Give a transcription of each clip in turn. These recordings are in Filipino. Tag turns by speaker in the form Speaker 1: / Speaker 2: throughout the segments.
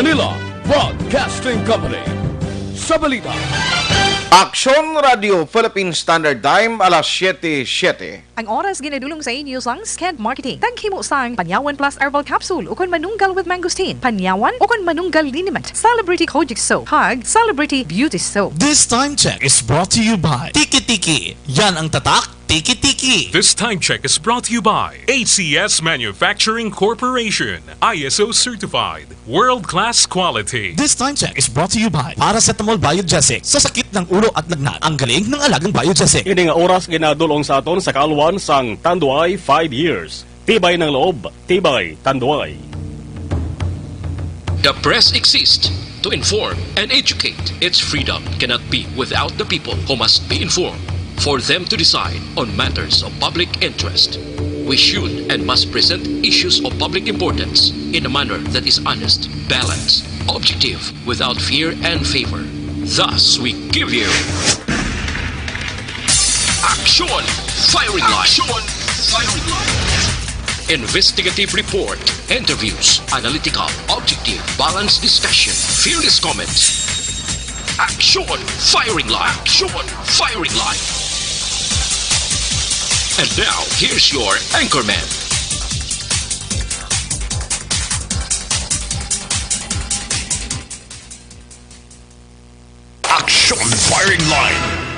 Speaker 1: Manila Broadcasting Company. Sa balita.
Speaker 2: Aksyon Radio Philippine Standard Time, alas 7:07.
Speaker 3: Ang oras ginadulong sa inyo sang Sked Marketing. Taghimo sang Panyawan Plus Herbal Capsule ukon manunggal with mangosteen. Panyawan ukon manunggal liniment. Celebrity Kojic Soap. Hug Celebrity Beauty Soap.
Speaker 4: This time check is brought to you by Tiki Tiki. Yan ang tatak, Tiki Tiki.
Speaker 5: This time check is brought to you by ACS Manufacturing Corporation. ISO certified. World-class quality.
Speaker 4: This time check is brought to you by Paracetamol Biogesic. Sa sakit ng ulo at lagnat, ang galing ng alagang Biogesic.
Speaker 6: Ini nga oras ginadulong sa aton sa kaaluan sang Tanduay 5 years. Tibay ng loob, tibay Tanduay.
Speaker 7: The press exists to inform and educate. Its freedom cannot be without the people who must be informed for them to decide on matters of public interest. We should and must present issues of public importance in a manner that is honest, balanced, objective, without fear and favor. Thus, we give you Action Firing Line. Investigative report, interviews, analytical, objective, balanced discussion, fearless comments. Action Firing Line. And now, here's your anchorman.
Speaker 4: Action Firing Line.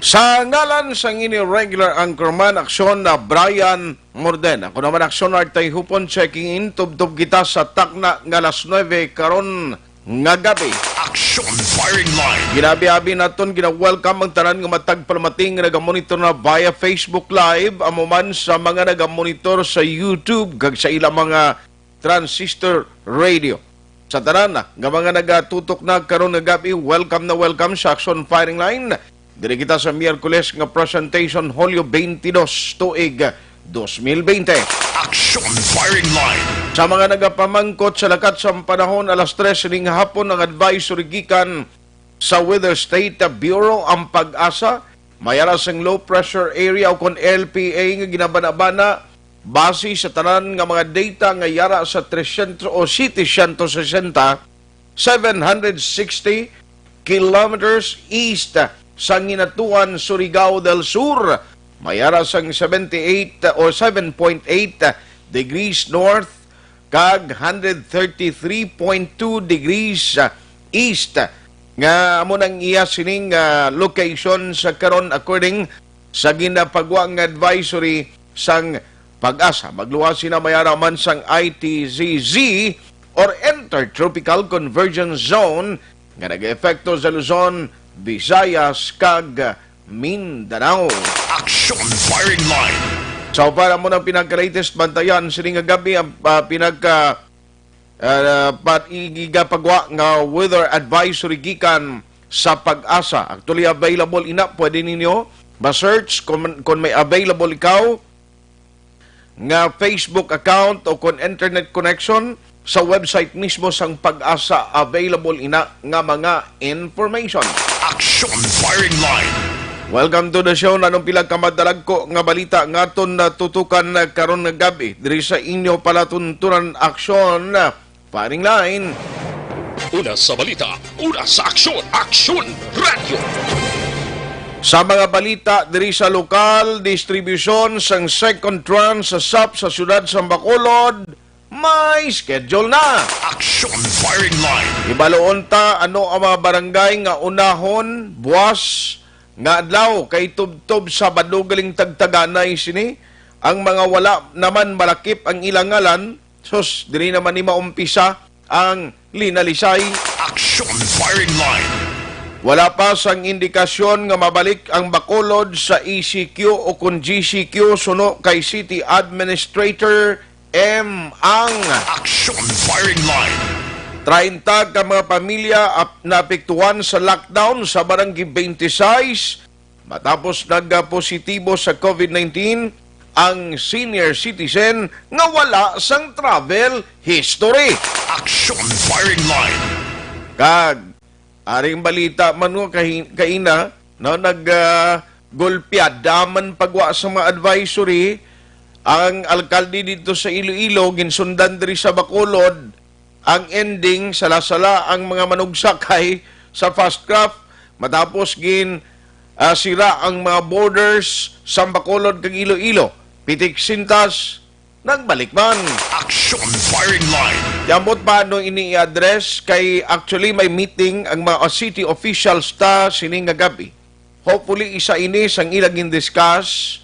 Speaker 2: Sa ngalan sa ini regular anchorman aksyon na Brian Morden. Ako naman aksyon artay hupon checking in tubtub kita sa takna nga alas 9 karon nga gabi.
Speaker 4: Action Firing Line.
Speaker 2: Ginabi-abi naton gina-welcome ang tanan nga matag palmating nga nagamonitor na via Facebook Live amo man sa mga nagamonitor sa YouTube kag sa ilang mga transistor radio. Sa tanan nga mga nagatutok na karon nga gabi, welcome sa Action Firing Line. Diri kita sa Miyerkules nga presentation Hulyo 22 tuig 2020.
Speaker 4: Action Firing Line.
Speaker 2: Sa mga nagapamangkot sa lakat sa panahon, alas 3 ning hapon ang advisory gikan sa Weather State Bureau ang pag-asa. Mayaras ang low pressure area o kon LPA nga ginabana-bana base sa tanan nga mga data nga yara sa 300 o 760 kilometers east sa Nginatuan, Surigao del Sur. Mayara sang 78 o 7.8 degrees north kag 133.2 degrees east nga amo nang iya sining location sa karon according sa ginapagwang advisory sang pag-asa. Magluwas sina mayara man sang ITZZ or Intertropical Convergence Zone nga nag-epekto sa Luzon, Visayas kag Mindanao.
Speaker 4: Action Firing Line.
Speaker 2: So para mo ng pinagka-latest bantayan sining gabi ang igapagwa nga weather advisory gikan sa pag-asa. Actually available ina, pwede ninyo ma-search kung may available ikaw nga Facebook account o kung internet connection sa website mismo sang pag-asa, available ina nga mga information.
Speaker 4: Action Firing Line.
Speaker 2: Welcome to the show. Nanong pilang kamadalag ko nga balita nga aton tutukan karon nga gabi diri sa inyo palatuntunan Action Firing Line.
Speaker 7: Una sa balita, una sa aksyon, Action Radio.
Speaker 2: Sa mga balita diri sa lokal distribution sang second tranche sa SAP sa siyudad sa Bacolod, may schedule na.
Speaker 4: Action Firing Line.
Speaker 2: Ibaloon ta ano ang mga barangay nga unahon, buwas, nga adlaw kay tubtob sa badugaling tagtaganay sini. Ang mga wala naman malakip ang ilang ngalan, sus, diri naman ni maumpisa ang linalisay.
Speaker 4: Action Firing Line.
Speaker 2: Wala pa sang indikasyon nga mabalik ang Bacolod sa ECQ o kung GCQ suno kay City Administrator M. Ang.
Speaker 4: Action Firing Line.
Speaker 2: 30 ka mga pamilya naapektuhan sa lockdown sa Barangay 26 matapos nagpositibo sa COVID-19 ang senior citizen nga wala sang travel history.
Speaker 4: Action Firing Line.
Speaker 2: Kag aring balita man nga kaina no golpya daman pagwa sa mga advisory ang alkalde dito sa Iloilo ginsundan diri sa Bacolod ang ending sala-sala ang mga manugsakay sa fast craft matapos sira ang mga borders sa Bacolod kag Iloilo. Pitik sintas nagbalik man.
Speaker 4: Action firing line.
Speaker 2: Yamot pa no ini i-address kay actually may meeting ang mga city officials ta sining nga gabi. Hopefully isa ini sang ilang discuss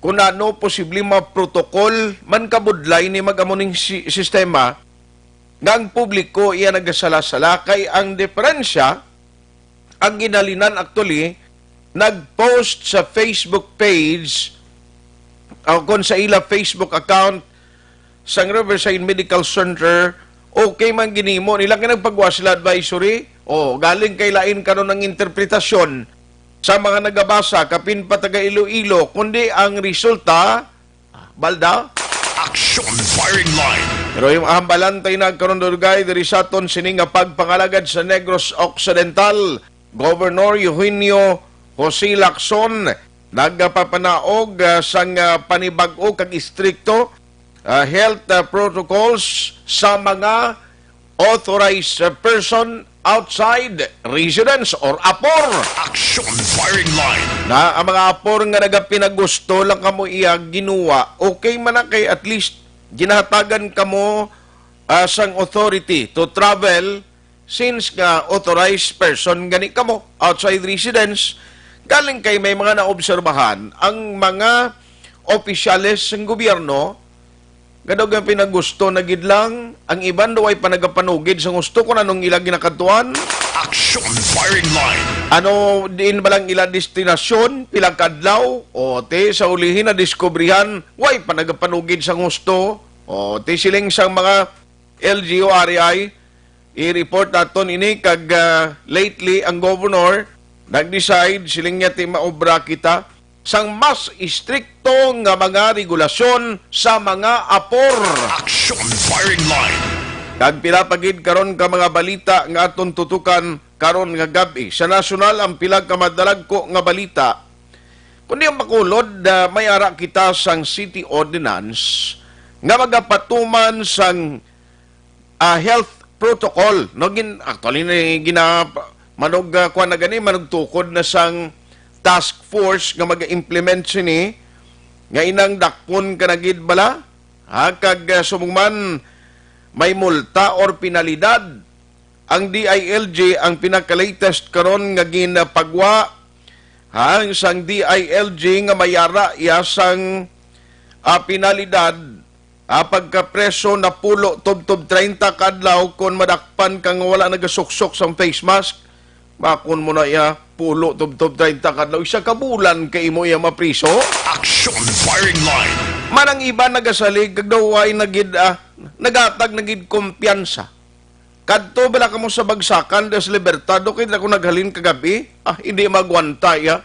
Speaker 2: kung ano posible ma-protocol man kabudlay ni magamuning sistema nga ang publiko iya nagasala-sala kay ang diferensya ang ginalinan actually nag-post sa Facebook page o kung sa ila Facebook account sa Riverside Medical Center, okay man ginimo nilang nagpagawa sila advisory o galing kay lain karon ng interpretasyon sa mga nagabasa kapin pa taga Iloilo kundi ang resulta balda
Speaker 4: Action firing line.
Speaker 2: pero yung ahambalantay nagkaroon dugay diri sa aton sining nga pagpangalagad sa Negros Occidental, Governor Eugenio Jose Lacson nagpapanaog sang panibag-o kag istrikto health protocols sa mga authorized person outside residence or APOR.
Speaker 4: Action firing line.
Speaker 2: Na ang mga APOR nga nagapinagusto lang kamo iya ginuwa, okay man na kay at least ginahatagan kamo sang authority to travel since nga authorized person gani kamo outside residence. Galing kay may mga naobserbahan ang mga opisyales ng gobyerno gadog ang pinagusto na gidlang ang iban daw ay panagapanugid sa gusto kung anong ilang ginakatuan.
Speaker 4: Action firing line.
Speaker 2: Ano din ba lang ilang destinasyon, pilang kadlaw, o te sa ulihin na diskubrihan, way panagapanugid sa gusto, o te siling sang mga LGU RI, i-report naton ini kag lately ang governor nag-decide siling niya ti maobra kita sang mas istrikto nga mga regulasyon sa mga APOR.
Speaker 4: Action firing line.
Speaker 2: Kag pilapagid karon ka mga balita nga aton tutukan karon nga gabi. Sa nasyonal ang pilag ka madalagko nga balita. Kundi ang makulod may ara kita sang city ordinance nga magapatuman sang health protocol. No actually manog kuan na gani manugtukod na sang task force nga mag-implement sini nga inang dakpon kanagid bala kag sumungman may multa or penalidad ang DILG ang pinaka-latest karon nga ginapagwa ang sang DILG nga mayara iya sang penalidad pagkapreso na pulo tub 30 kadlaw kung madakpan kang wala nagasuksok sang face mask bakon mo na iya pulo tub 30 kadlaw isa ka bulan kay imo iya mapriso.
Speaker 4: Action firing line.
Speaker 2: Manang iba nagasalig kag daw ay nagatag nagid kumpiyansa. Kadto bala kamo sa bagsakan des Libertado kay ako naghalin kagabi hindi magwanta ya.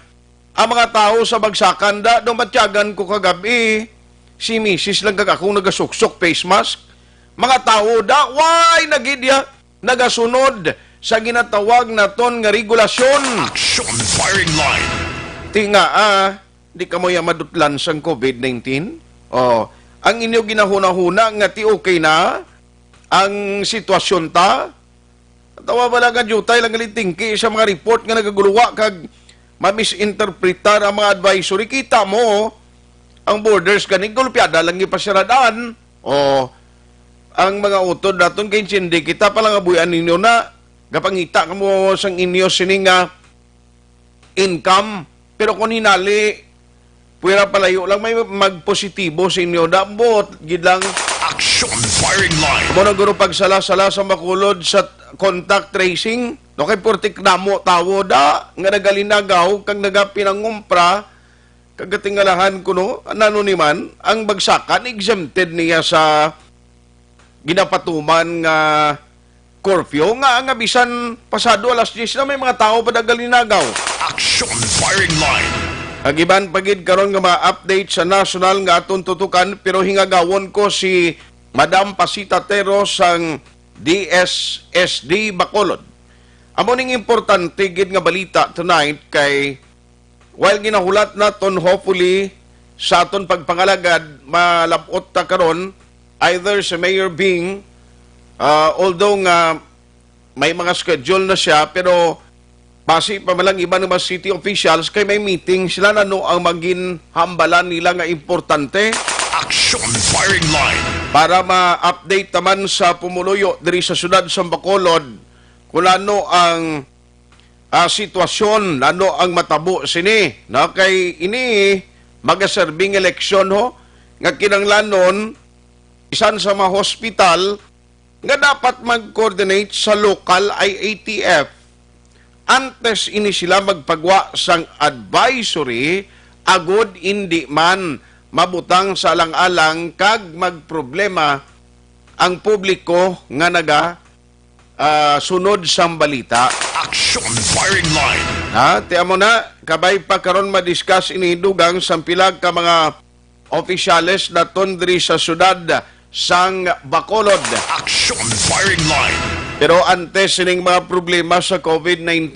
Speaker 2: Ang mga tao sa bagsakan da dumatyagan ko kagabi si Mrs. lang kag ako nagasuksok face mask. Mga tao da why nagid ya nagasunod sa ginatawag naton nga regulasyon.
Speaker 4: Action firing line.
Speaker 2: Tinga di ka mo ya madutlan sang COVID-19. Ang inyo ginahuna-huna nga ti okay na ang sitwasyon ta. Tawa ba lang jutay lang tingki sa mga report nga nagaguluwa kag mamisinterpretar ang mga advisory. Kita mo ang borders kaning gulpiada lang ipasiradaan. Ang mga utod naton kay hindi kita palang abuyan ninyo na gapangita ka mo sang inyo sining income pero kung hinali puwera palayo lang may magpositibo sa inyo dabot gidlang.
Speaker 4: Action firing line.
Speaker 2: Kamo na guro pagsala-sala sa makulod sa contact tracing no kay portik namo tawo da nga nagalinagaw kag nagapinangumpra kagatingalahan kuno nano ni man ang bagsakan exempted niya sa ginapatuman nga curfew nga bisan pasado alas 10 na may mga tao pa nagalinagaw.
Speaker 4: Action firing line.
Speaker 2: Agiban pagid karon nga mga update sa national nga aton tutukan pero hingagawon ko si Madam Pasita Teros sang DSSD Bacolod. Amo ning importante gid nga balita tonight kay while ginahulat naton hopefully sa aton pagpangalagad malabot ta karon either si Mayor Bing Although nga may mga schedule na siya, pero base pa malang iba ng mga city officials kay may meeting sila na no ang maging hambalan nila nga importante
Speaker 1: Action firing line.
Speaker 2: para ma-update naman sa pumuluyo diri sa syudad sa Bacolod kung ano ang sitwasyon, ano ang matabo sini. No? Kay ini, magaserbing eleksyon ho, nga kinanglanon, isan sa mga hospital, nga dapat mag-coordinate sa local IATF. Antes ini sila magpagwa sang advisory, agod hindi man mabutang sa alang-alang kag magproblema ang publiko nga sunod sang balita.
Speaker 1: Action firing line.
Speaker 2: Tiyan mo na, kabay pa karon madiscuss ini dugang sampilag ka mga opisyales na tundri sa syudad sang Bacolod.
Speaker 1: Action firing line.
Speaker 2: Pero antes sining mga problema sa COVID-19,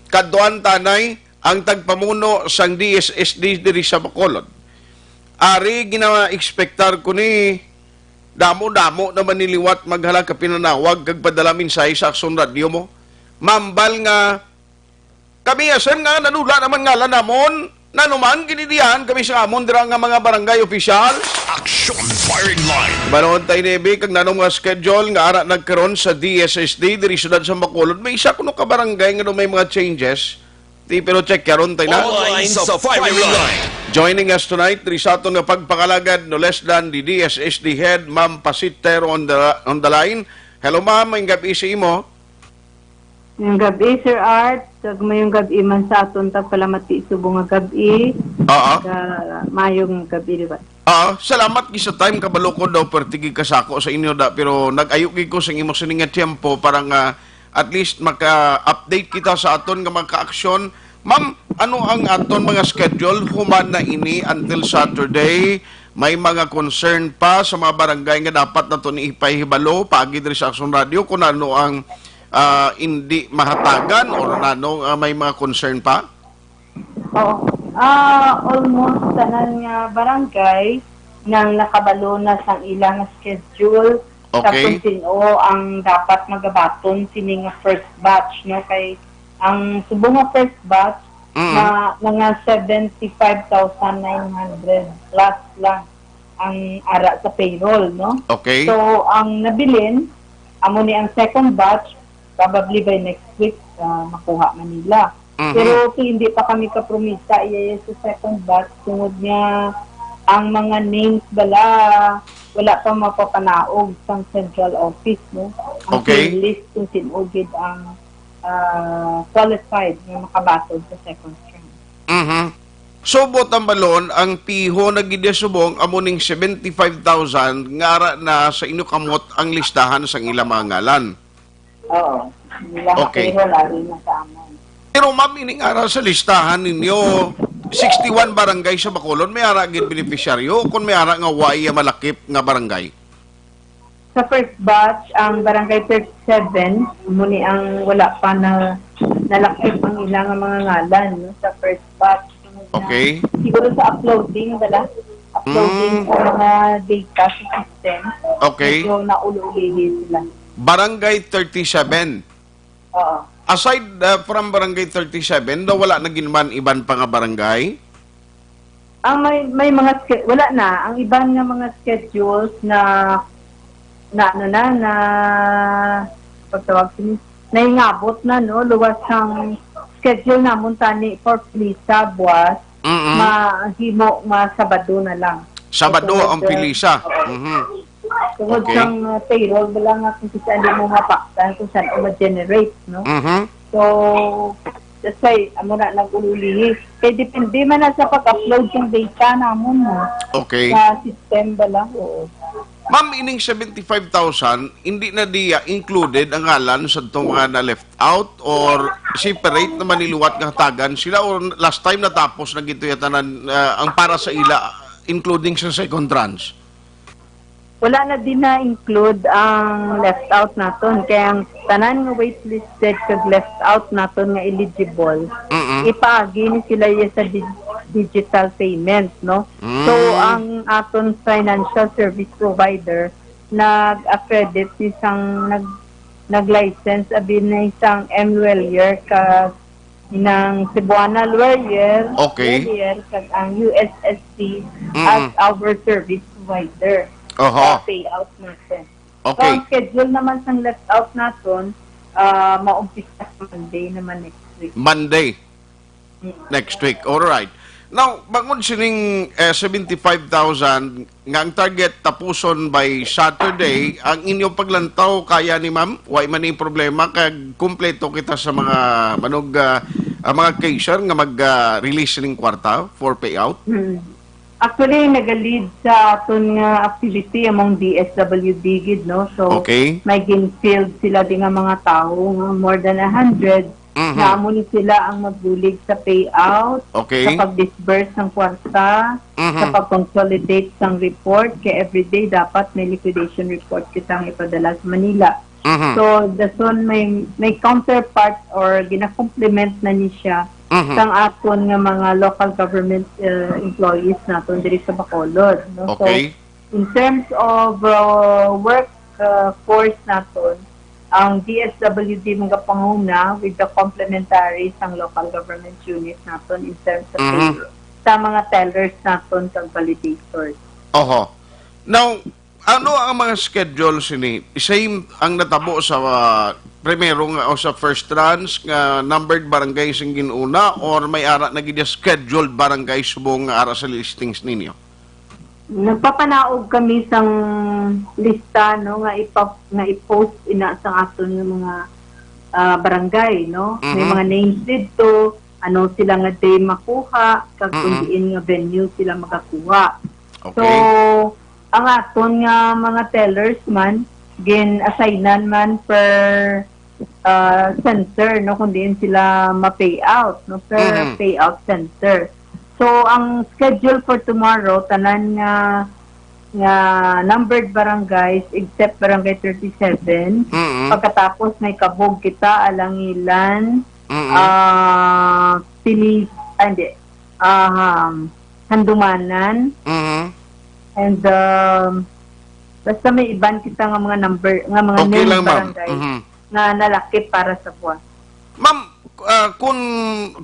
Speaker 2: kaduan tanay ang tagpamuno sang DSSD diri sa Bacolod. Ari gina-expectar ko ni damo-damo naman niliwat maghala ka pinanawag kag padala minsay sa Action Radio mo. Mambal nga kami asan nga nanula naman ngalan namon nanuman ginidiyan kami sa amon dira nga mga barangay officials.
Speaker 1: Action firing line.
Speaker 2: Banoon tayo nebe kag nanong mga schedule nga ara nagkaroon sa DSSD diri syudad sa Bacolod. May isa kuno ka barangay nga may mga changes. Di pero check karon tayo na.
Speaker 1: All lines of firing line.
Speaker 2: Joining us tonight, risato nga pagpakalagad no less than the DSSD head, Ma'am Pasiter on the line. Hello ma'am, may gabi sa imo.
Speaker 8: Yung gabi, Sir Art, kag mayong gabi man sa aton tagpalamati subong nga gabi. Mayong gabi, di ba?
Speaker 2: Salamat ki sa time kabalo ko daw pertigi kasako sa inyo da pero nag-ayo ko sa imo sining nga tempo para nga at least maka-update kita sa aton nga mga ka-aksyon. Ma'am, ano ang aton mga schedule human na ini until Saturday? May mga concern pa sa mga barangay nga dapat na ito ipahibalo pagi diri sa Action Radio kung ano ang hindi mahatagan o ano may mga concern pa?
Speaker 8: Oo. Almost tanan nga barangay nang nakabalo na sang ilang schedule sa
Speaker 2: Okay.
Speaker 8: kung sino ang dapat magabaton sining first batch no kay ang subong nga first batch na mga 75,900 plus lang ang ara sa payroll no.
Speaker 2: Okay.
Speaker 8: So ang nabilin amo ni ang second batch probably by next week makuha man nila. Pero hindi pa kami kapromisa iya sa second batch tungod niya ang mga names bala wala pa mapapanaog sa central office no. Ang
Speaker 2: Okay.
Speaker 8: list kung sinugid ang qualified na makabatod sa second term.
Speaker 2: So, botang balon, ang piho na gidesubong amuning 75,000 nga ara na sa inyo kamot ang listahan sa ilang mga ngalan.
Speaker 8: Oo. Nila
Speaker 2: Okay.
Speaker 8: pero lalo na sa amon.
Speaker 2: Pero ma'am, ining ara sa listahan ninyo, 61 barangay sa Bacolod, may ara gid beneficiaryo kung may ara nga waya malakip nga barangay.
Speaker 8: Sa first batch, ang barangay 37, muni ang wala pa na nalakip ang ilang mga ngalan no, sa first batch.
Speaker 2: Okay.
Speaker 8: Siguro sa uploading, uploading sa mga data sa system.
Speaker 2: Okay.
Speaker 8: Medyo naulo-uli sila.
Speaker 2: Barangay 37.
Speaker 8: Oo.
Speaker 2: Aside from barangay 37, daw wala na ginman iban pa nga barangay?
Speaker 8: Ang may mga wala na ang iban nga mga schedules na pagtawag sini naingabot na no luwas ang schedule namon tani for Plisa buwas mahimo Sabado na lang.
Speaker 2: Sabado ang pilisa.
Speaker 8: Tungod
Speaker 2: Okay.
Speaker 8: sang payroll bala nga kung saan di mo mapaktan kung saan o ma-generate no. So that's why amo na nag-uli. Kay depende man na sa pag-upload ng data namon no.
Speaker 2: Okay.
Speaker 8: Sa system bala. Oo.
Speaker 2: Ma'am, ining 75,000, hindi na diya included ang ngalan sa itong mga na left out or separate na maniliwat ng hatagan sila or last time natapos na gito yatanan ang para sa ila including sa second tranche?
Speaker 8: Wala na din na-include ang left out naton. Kaya ang tanan nga waitlisted kag left out naton nga eligible, ipaagi ni sila sa digital payment, no? So, ang aton financial service provider nag-accredit isang nag-license abi na isang MWellier ka ng Cebuana Lawyer,
Speaker 2: Okay.
Speaker 8: kag ang USSC as our service provider.
Speaker 2: Oho.
Speaker 8: Payout natin. So,
Speaker 2: Okay.
Speaker 8: ang schedule naman sa let out natin, maumpisa Monday naman next week.
Speaker 2: Monday next week. All right. Now, bangon sining 75,000 nga ang target tapuson by Saturday, ang inyong paglantaw kaya ni ma'am, way man yung problema kag kumpleto kita sa mga manog mga caser nga mag-release ning kwarta for payout.
Speaker 8: Actually, nag-lead sa aton nga activity among DSWD gid, no? So,
Speaker 2: Okay.
Speaker 8: may ginfield sila din nga mga tao nga more than 100 na amo ni sila ang magbulig sa payout,
Speaker 2: Okay.
Speaker 8: sa pag-disburse ng kwarta, sa pag-consolidate ng report, kaya everyday dapat may liquidation report kitang ipadala sa Manila. So, dason may counterpart or gina-complement na ni siya sang aton nga mga local government employees naton diri sa Bacolod, no?
Speaker 2: Okay.
Speaker 8: So, in terms of work force naton, ang DSWD mga panguna with the complementary sang local government unit naton in terms of payroll, sa mga tellers naton kag validators.
Speaker 2: Oho. Now, ano ang mga schedule sini? Same ang natabo sa primero nga o sa first tranche nga numbered barangay sing ginuna or may ara na gid scheduled barangay subong nga ara sa listings ninyo?
Speaker 8: Nagpapanaog kami sang lista, no, nga i-post ina sa aton nga mga barangay, no. May mga names dito, ano sila nga day makuha, kag kung diin nga venue sila makakuha.
Speaker 2: Okay.
Speaker 8: So, ang aton nga mga tellers man gin-assignan man per center, no, kung diin sila ma-pay out, no, per payout center. So, ang schedule for tomorrow, tanan nga numbered barangays except barangay 37. Pagkatapos may kabog kita, Alangilan, Handumanan, and basta may iban kita nga mga number, nga mga
Speaker 2: Okay
Speaker 8: named
Speaker 2: lang, ma'am.
Speaker 8: barangay na nalakip para sa buwan.
Speaker 2: Ma'am, kung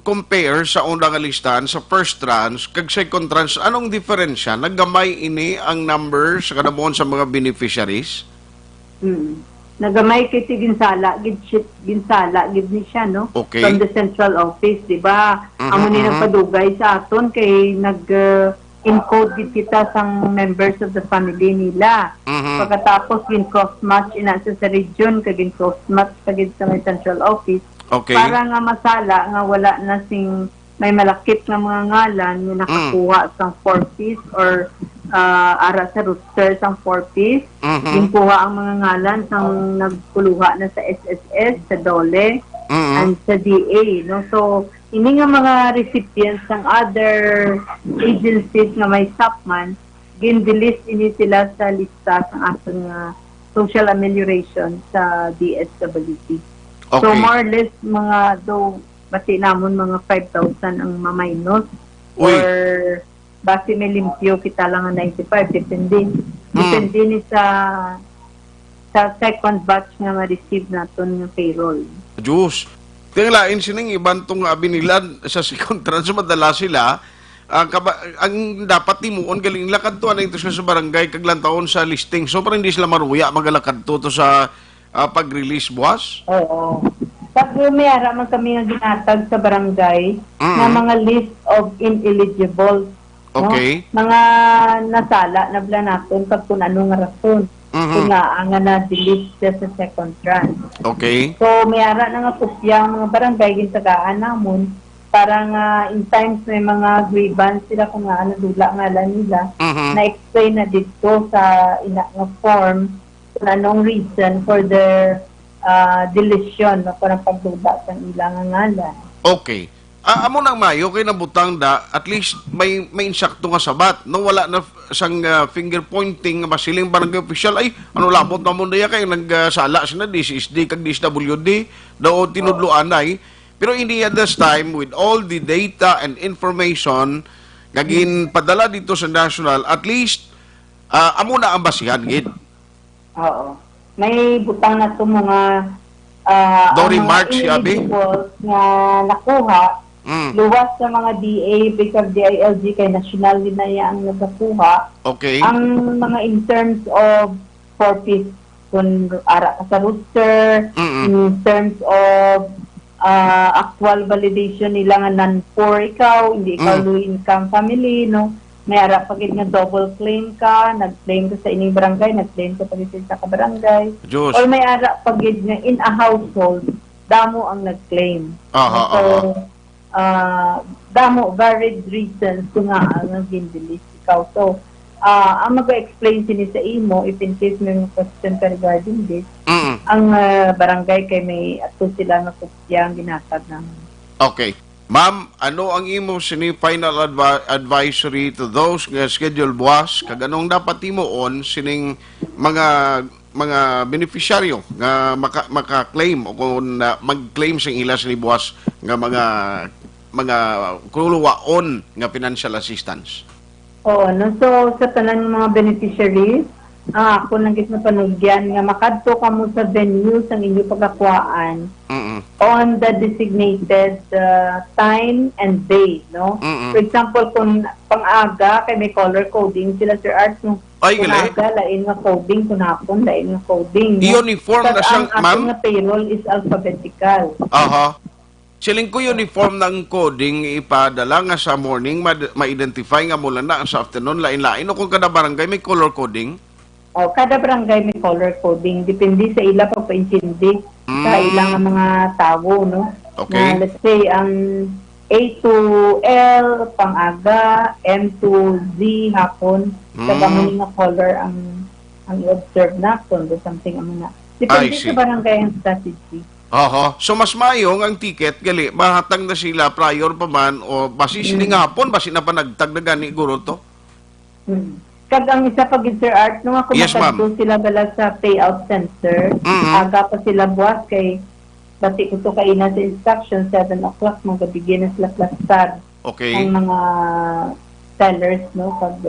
Speaker 2: compare sa unang listahan sa first tranche kag second tranche, anong diferensya? Naggamay ini ang number sa kadabuhan sa mga beneficiaries?
Speaker 8: Nagamay kay ti ginsala gid ni siya, no?
Speaker 2: Okay.
Speaker 8: From the central office, di ba? Amo ni nagpadugay sa aton kay encode gid kita sang members of the family nila. Pagkatapos gin cross match ina sa region kag gin cross match kagid sa may central office.
Speaker 2: Okay.
Speaker 8: Para nga masala nga wala na sing may malakip nga mga ngalan nga nakakuha sang 4-piece or ara sa rooster sang 4-piece. Ginkuha ang mga ngalan sang nagkuluha na sa SSS, sa DOLE, and sa DA, no? So, ini nga mga recipients ng other agencies nga may SAPMAN, gin-delist ini sila sa lista sa ating social amelioration sa DSWD.
Speaker 2: Okay.
Speaker 8: So, more or less, basi namon mga 5,000 ang maminus.
Speaker 2: Uy.
Speaker 8: Or basi may limpyo kita lang ang 95. Depende ni sa second batch nga ma-receive naton ng payroll.
Speaker 2: Diyos. Tinglain sining iban tong abinilan sa second tranche madala sila ang dapat timuon galing lakad to aning to sa barangay kag lantawon sa listing. So para hindi sila maruya magalakad to sa pag-release buwas.
Speaker 8: Oo. Pag may ara man kami nga ginatag sa barangay na mga list of ineligible.
Speaker 2: Okay.
Speaker 8: No? Mga nasala na bala natin pag kung anong rason. Kung nga na-delete siya sa second tranche.
Speaker 2: Okay.
Speaker 8: So, may ara na nga kupya mga barangay gintagaan namon para nga in times may mga grievance sila kung nga dula nga lang nila na-explain na dito sa ina nga form kung anong reason for their deletion na parang pagduda sa ilang ngalan.
Speaker 2: Okay. Amo nang mayo kay nabutang da at least may insakto nga sabat no wala na sang finger pointing nga masiling barangay official ay ano labot na mo daya kay nagsala sina DSSD kag DSWD daw tinudloan ay pero hindi at this time with all the data and information gagin padala dito sa national at least amo na ang basihan gid.
Speaker 8: Oo. May butang na ito mga
Speaker 2: Dory
Speaker 8: ang mga
Speaker 2: March, Yabi?
Speaker 8: individuals na nakuha, luwas sa mga DA, because DILG kay national din na yan ang nagkakuha.
Speaker 2: Okay.
Speaker 8: Ang mga in terms of forfeit, kung ara ka sa rooster, in terms of actual validation nila nga non-poor ikaw, hindi ikaw low-income family, no? May ara pagid nga double claim ka, nag-claim ka sa ining barangay, nag-claim ka pagid sa barangay.
Speaker 2: Diyos.
Speaker 8: Or may ara pagid nga in a household, damo ang nag-claim. So, damo, varied reasons kung nga ang gindilis ikaw. So, ang mag-explain sini sa imo, if in case may question ka regarding this, ang barangay kay may ato sila nga kopya ang ginatag namin.
Speaker 2: Okay. Ma'am, ano ang imo sini final advisory to those nga schedule buwas kag anong dapat imoon sining mga beneficiaryo nga maka-claim o kung mag-claim sing ila sini buwas nga mga kuluwaon nga financial assistance?
Speaker 8: Oo, no? So, sa tanan ng mga beneficiaries, ako nang gis na panugyan nga makadto ka mo sa venue sa inyo pagkakuhaan on the designated time and day, no? For example, kung pang-aga, kay may color coding sila, Sir Art, no?
Speaker 2: Ay,
Speaker 8: kung
Speaker 2: gali?
Speaker 8: aga, lain nga coding, kung hapon, lain nga coding. No?
Speaker 2: Uniform na siyang,
Speaker 8: ang
Speaker 2: ma'am?
Speaker 8: ating nga payroll is alphabetical.
Speaker 2: Aha. Siling ko uniform ng coding ipadala nga sa morning ma-identify nga mula na sa afternoon lain-lain o kung kada barangay may color coding?
Speaker 8: O, kada barangay may color coding. Depende sa ila pagpaintindi sa ilang mga tao, no?
Speaker 2: Okay.
Speaker 8: Na, let's say, ang A to L, pang-aga, M to Z, hapon, sa gamunin nga color ang i-observe na, so something ang mga. Depende sa barangay ang strategy.
Speaker 2: Aha. So mas mayong ang ticket gali mahatag na sila prior pa man o basi sining hapon basi na pa nagtag na gani guro to.
Speaker 8: Kag ang isa pag Sir Art nung ako
Speaker 2: Yes, ma'am.
Speaker 8: makadto sila bala sa payout center, aga pa sila buwas kay bati ko to kay na sa instruction 7 o'clock magabigyan na sila plastar.
Speaker 2: Okay.
Speaker 8: Ang mga tellers, no, pag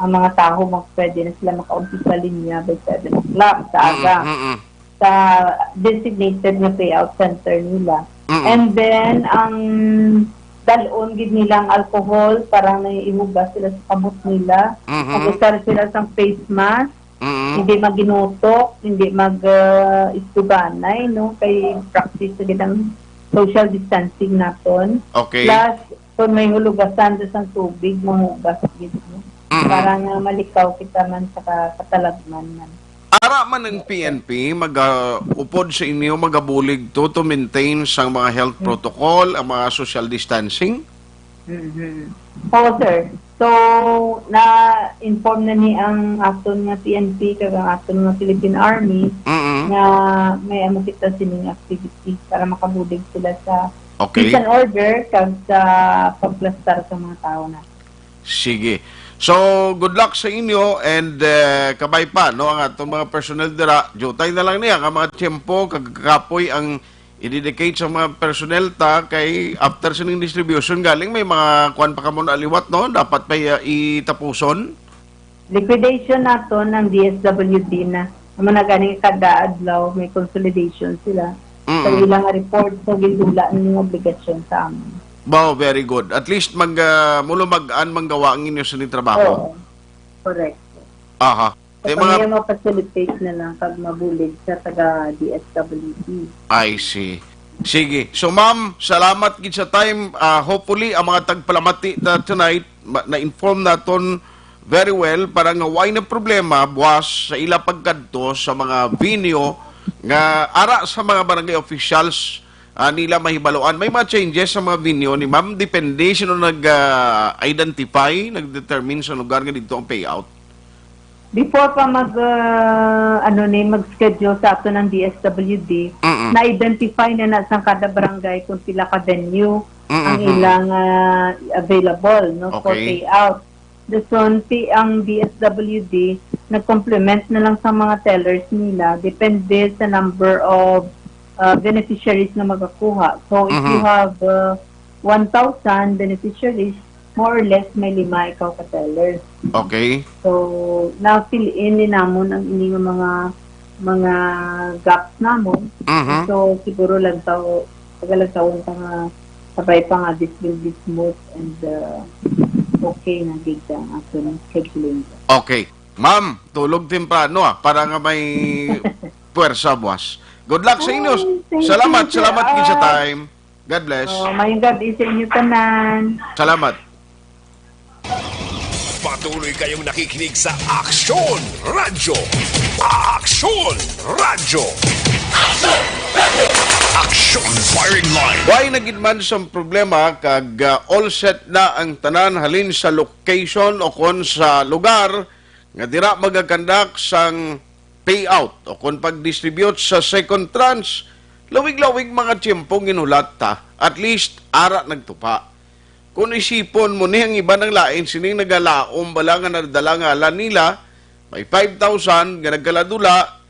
Speaker 8: ang mga tao pwede na sila maka-umpisa sa linya by 7 o'clock sa aga. Sa designated na payout center nila. And then, ang dalon gid nilang alcohol, parang naiihugas sila sa kamot nila. Mag-usar sila sa face mask, hindi maginutok, hindi mag-istuganay, no? Kay practice sa gitang social distancing naton.
Speaker 2: Okay.
Speaker 8: Plus, kung may hulugasan sa tubig, mahugas gid, no? Parang malikaw kita man sa katalagman man.
Speaker 2: Ara man ng PNP mag-upod sa inyo magabulig to maintain sang mga health protocol, ang mga social distancing?
Speaker 8: Oo, sir. So, na-inform na ni ang aton nga PNP kag ang aton nga Philippine Army na may kita sining activity para makabulig sila sa peace and order kag sa pagplastar sa mga tao na.
Speaker 2: Sige. So, good luck sa inyo and kabay pa, no, ang atong mga personnel dira. Jutay na lang niya, ang mga tiyempo, kagkapoy ang i-dedicate sa mga personnel ta kay after sining distribution galing may mga kuan pa kamo na aliwat, no? Dapat pa itapuson.
Speaker 8: Liquidation nato ng DSWD na. Naman na ganing kada adlaw, may consolidation sila. Sa ilang report, so gidula ng obligasyon sa amin.
Speaker 2: Wow, very good. At least magaan manggawa ang inyo sa trabaho.
Speaker 8: Oo. Correct.
Speaker 2: Aha.
Speaker 8: So, mga ma-facilitate na lang pag mabulig sa taga-DSWD.
Speaker 2: I see. Sige. So, ma'am, salamat gid sa time. Hopefully, ang mga tagpalamati na tonight, na-inform naton very well para nga why na problema buwas sa ila pagkadto sa mga venue nga ara sa mga barangay officials nila mahibaluan. May mga changes sa mga venue ni ma'am. Depende sino nag-identify, nag-determine sa lugar nga dito ang payout.
Speaker 8: Before pa mag-schedule sa ato ng DSWD, na-identify na sa kada barangay kung sila ka-venue ang ilang available, no, for payout. Ang DSWD, nag-complement na lang sa mga tellers nila. Depende sa number of beneficiaries na magakuha. So, if you have 1,000 beneficiaries, more or less may 5 ikaw ka-teller.
Speaker 2: Okay.
Speaker 8: So, na-fill in din namon ang ining mga gaps namon.
Speaker 2: Mhm.
Speaker 8: So, siguro lang tagalagtawon ka nga sabay pa nga this will be smooth and okay na gig ang action scheduling.
Speaker 2: Okay. Ma'am, tulog temprano para nga may puwersa, boss. Good luck sa inyo.
Speaker 8: Thank
Speaker 2: Salamat,
Speaker 8: you,
Speaker 2: salamat
Speaker 8: sir.
Speaker 2: gid sa time. God bless.
Speaker 8: Mayong gabi sa inyo tanan.
Speaker 2: Salamat.
Speaker 1: Patuloy kayong nakikinig sa Aksyon Radyo. Aksyon Radyo. Aksyon Firing Line.
Speaker 2: Why nagidman sa problema kag all set na ang tanan halin sa location o kon sa lugar nga dira magakandak sang payout o kon pag-distribute sa second tranche. Lawig-lawig mga tiyempong ginulat ta, at least ara nagtupa. Kung isipon mo ni ang iba ng lain, sining nagalaom bala nga nadala nga alan nila, may 5,000 nga nagkaladula,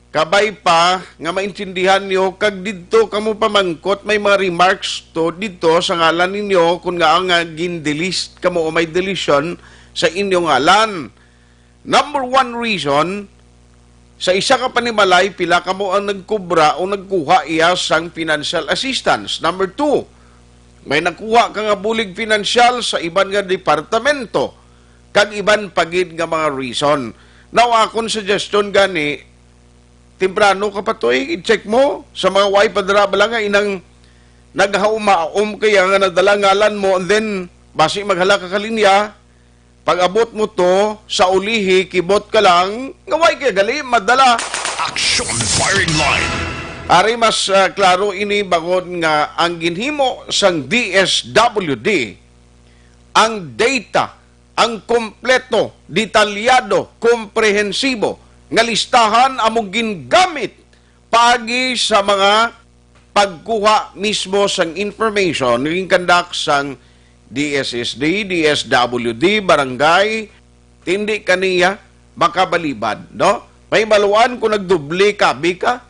Speaker 2: kabay pa nga maintindihan niyo, kag dito kamo pamangkot, may mga remarks to dito sa ngalan ninyo, kung nga ang gin-delist kamo o may deletion sa inyong ngalan. Number one reason, sa isa ka panimalay, pila ka mo ang nagkubra o nagkuha iya sang financial assistance. Number 2, may nakuha ka nga bulig financial sa iban nga departamento, kag iban pagid nga mga reason. Now, akong suggestion gani, temprano ka pa to i-check mo sa mga wife padra bala nga inang naghauma-um kaya nga nadala ngalan mo, and then, basi maghala ka kalinya, pag-abot mo to sa ulihi, kibot ka lang, ngaway kaya gali, madala.
Speaker 1: Aksyon Firing Line.
Speaker 2: Ari mas klaro ini bangon nga ang ginhimo sang DSWD, ang data, ang kompleto, detalyado, komprehensibo, nga listahan among gingamit pagi sa mga pagkuha mismo sang information, naging kandak sang DSSD, DSWD, barangay, tindi kaniya, makabalibad, no? May maluan kung nagdubli ka, bika.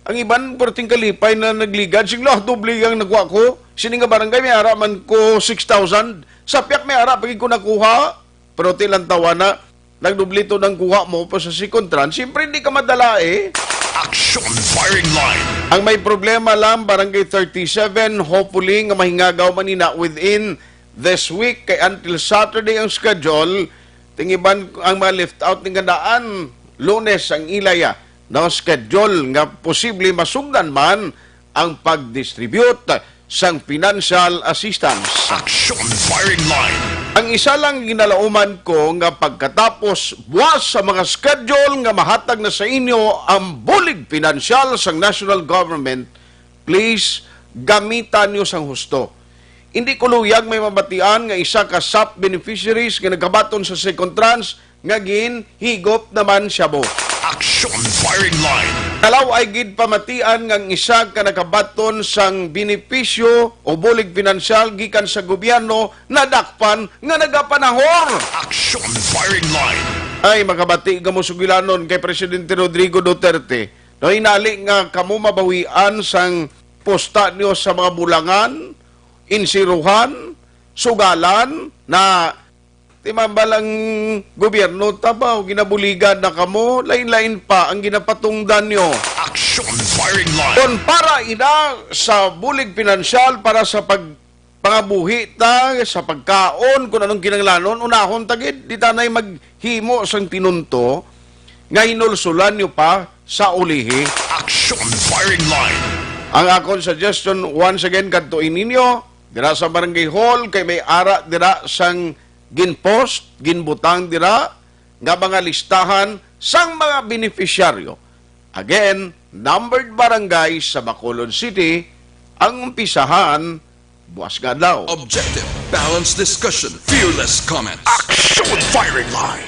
Speaker 2: Ang iban, perting kalipay na nagligad, siglo, dubli ang nagwa ko, sining nga barangay, may araman ko 6,000, sapyak may ara, pagin ko nakuha, pero tilang tawa na, nagdubli to ng kuha mo pa sa second tranche, siyempre hindi ka madala
Speaker 1: Aksyon Firing Line.
Speaker 2: Ang may problema lang, Barangay 37, hopefully nga mahingagaw manina within this week, kay until Saturday ang schedule, tingiban ang mga lift out ng gandaan, Lunes ang ilaya, na schedule nga posible masugdan man ang pag-distribute sang financial assistance.
Speaker 1: Aksyon Firing Line.
Speaker 2: Ang isa lang ginalauman ko nga pagkatapos buwas sa mga schedule nga mahatag na sa inyo ang bulig pinansyal sang national government, please gamitan nyo sang husto. Hindi ko luyag may mabatian nga isa ka SAP beneficiaries nga nagabaton sa second tranche nga higop naman siya mo.
Speaker 1: Aksyon Firing Line.
Speaker 2: Kalaw ay gid pamatian nga isa ka nakabaton sang benepisyo o bulig pinansyal gikan sa gobyerno nadakpan nga nagapanahor.
Speaker 1: Aksyon Firing Line.
Speaker 2: Ay makabati ka mo sugilanon kay Presidente Rodrigo Duterte. No inali nga kamo mabawian sang posta niyo sa mga bulangan, insiruhan, sugalan na timambalang gobyerno tabaw, ginabuligan na kamo, lain-lain pa ang ginapatungdan nyo.
Speaker 1: Aksyon Firing Line.
Speaker 2: Kung para ina sa bulig pinansyal, para sa pangabuhi ta, sa pagkaon, kung anong kinanglanon, unahon tagid, di tanay maghimo sang tinunto, nga hinulsulan nyo pa sa ulihi.
Speaker 1: Aksyon Firing Line.
Speaker 2: Ang akong suggestion, once again, kantuin ninyo, dira sa barangay hall, kay may ara dira sang ginpost, ginbutang dira, nga mga listahan sang mga beneficiaryo. Again, numbered barangay sa Bacolod City, ang umpisahan, buwas nga daw.
Speaker 9: Objective, balanced discussion, fearless comments.
Speaker 1: Aksyon Firing Line.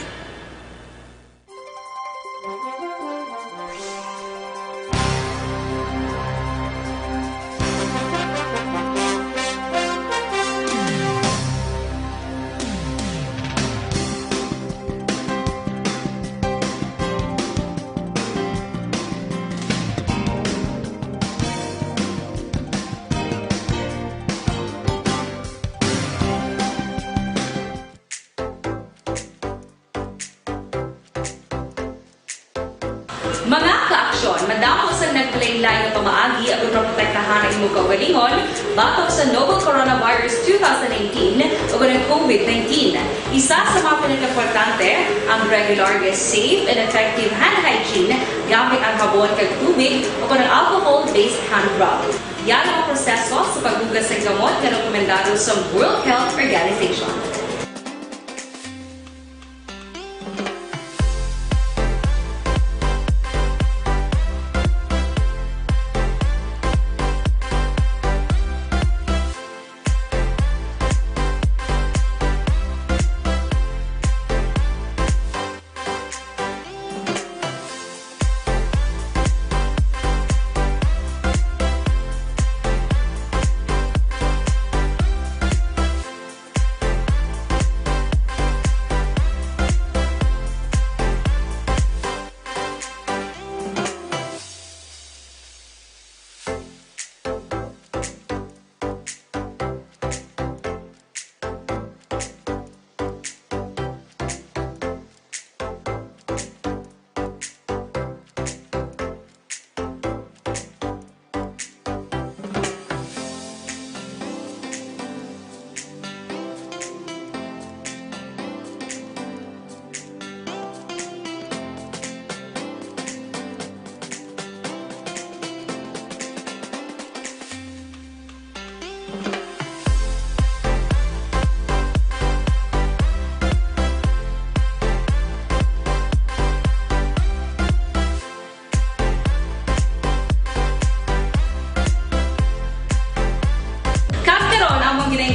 Speaker 10: kaaksyon, madamo sa naglaylay nga pamaagi ang protektahan ang imong kaugalingon batok sa novel coronavirus 2018 ug ang COVID-19. Isa sa mga pinakaimportante ang regular, safe, and effective hand hygiene gamit ang habon kag tubig o ang alcohol-based hand rub. Yan ang proseso sa paghugas ng gamot na rekomendado sa World Health Organization.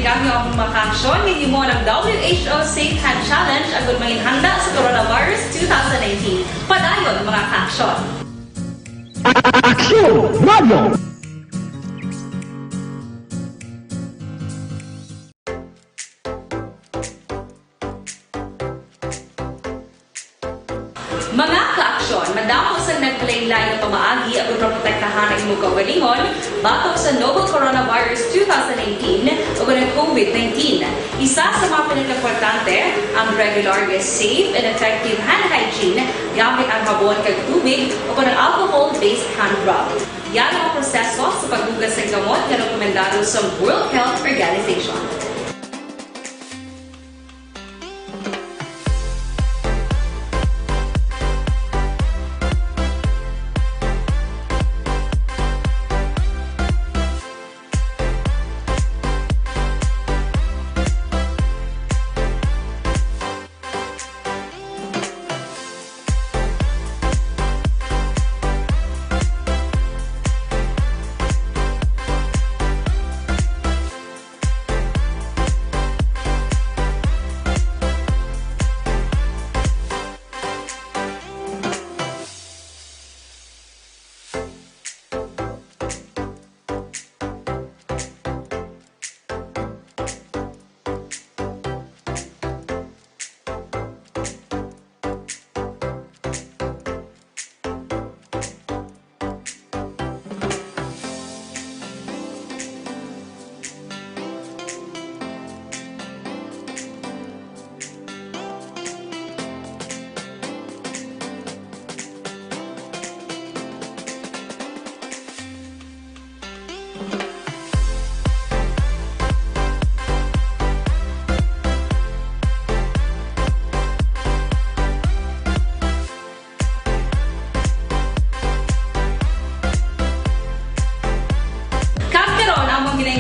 Speaker 10: Gamyo ang makaksyon ninyo mo ng WHO Safe Hand Challenge ang gulmangin handa sa coronavirus 2019. Padayon mga kaksyon!
Speaker 11: Aksyon! Mario!
Speaker 10: Mga kaaksyon, madamo sa naglaylay nga pamaagi ang protektahan ang imong kaugalingon batok sa novel coronavirus 2018 ug ang COVID-19. Isa sa mga pinakaimportante ang regular, safe, and effective hand hygiene gamit ang habon kag tubig o ang alcohol-based hand rub. Yan ang proseso sa paghugas ng gamot na rekomendado sa World Health Organization.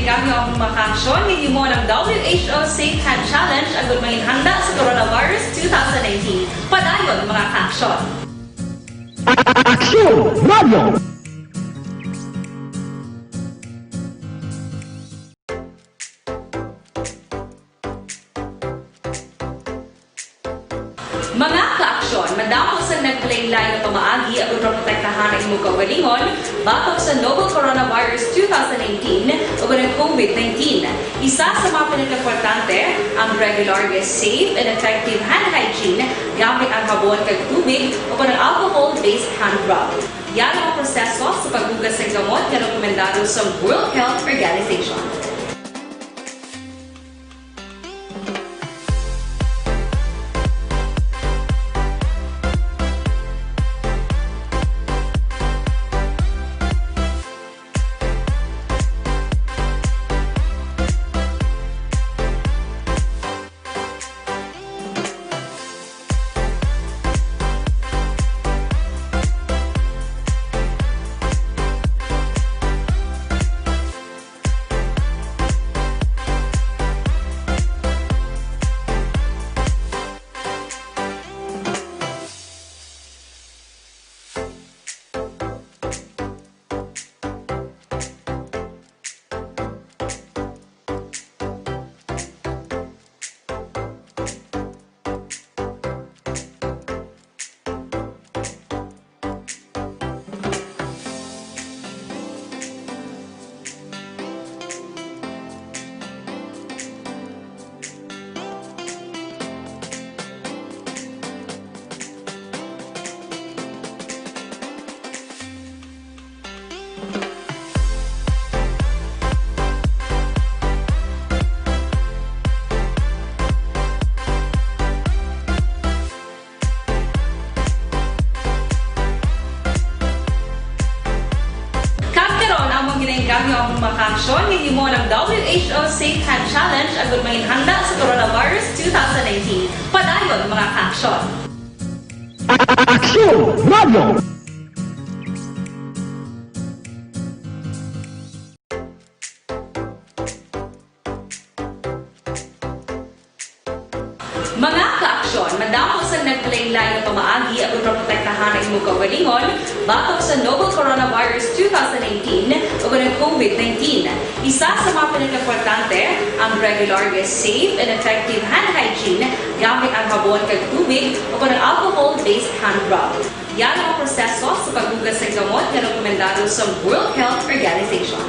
Speaker 10: Gamyo ang makaksyon ninyo mo ng WHO Safe Hand Challenge ang gulmangin handa sa coronavirus 2019. Padayon mga kaaksyon!
Speaker 11: Aksyon! Mario!
Speaker 10: Mga kaaksyon, madamo sa naglaylay nga pamaagi ang protektahan ang imong kaugalingon batok sa novel coronavirus 2018 ug ang COVID-19. Isa sa mga pinakaimportante ang regular, safe, and effective hand hygiene gamit ang habon kag tubig o ang alcohol-based hand rub. Yan ang proseso sa paghugas ng gamot na rekomendado sa World Health Organization. among maka-aksyon ngayon mo ng WHO Safe Hand Challenge agad may handa sa coronavirus 2019. Padayon mga ka-aksyon.
Speaker 11: Aksyon Radio!
Speaker 10: Mga ka-aksyon, madamo sa nagpalaylay na pamaagi at protektahan ang imong kaugalingon batok sa novel coronavirus 2018 o ng COVID-19. Isa sa mga pinaka-importante ang regular, safe, and effective hand hygiene gamit ang habon kag tubig o ng alcohol-based hand rub. Yan ang proseso sa paghugas ng gamot na rekomendado sa World Health Organization.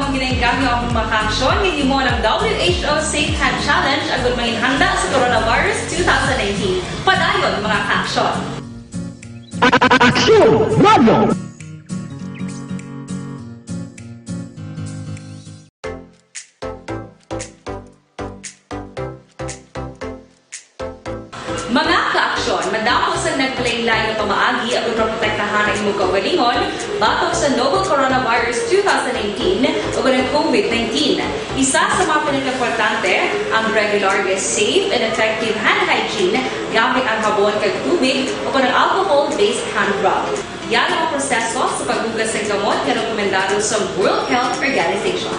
Speaker 10: Ginagamit ang maka-aksyon ngayon mo ng WHO Safe Hand Challenge agad may handa sa coronavirus 2019. Padayon mga ka-aksyon.
Speaker 11: Aksyon Radio!
Speaker 10: Mga ka-aksyon, madamo sa nagpalaylay na pamaagi at protektahan ang imong kaugalingon batok sa novel coronavirus 2018 o ng COVID-19. Isa sa mga pinaka-importante ang regular, safe, and effective hand hygiene gamit ang habon kag tubig o ng alcohol-based hand rub. Yan ang proseso sa paghugas ng gamot na rekomendado sa World Health Organization.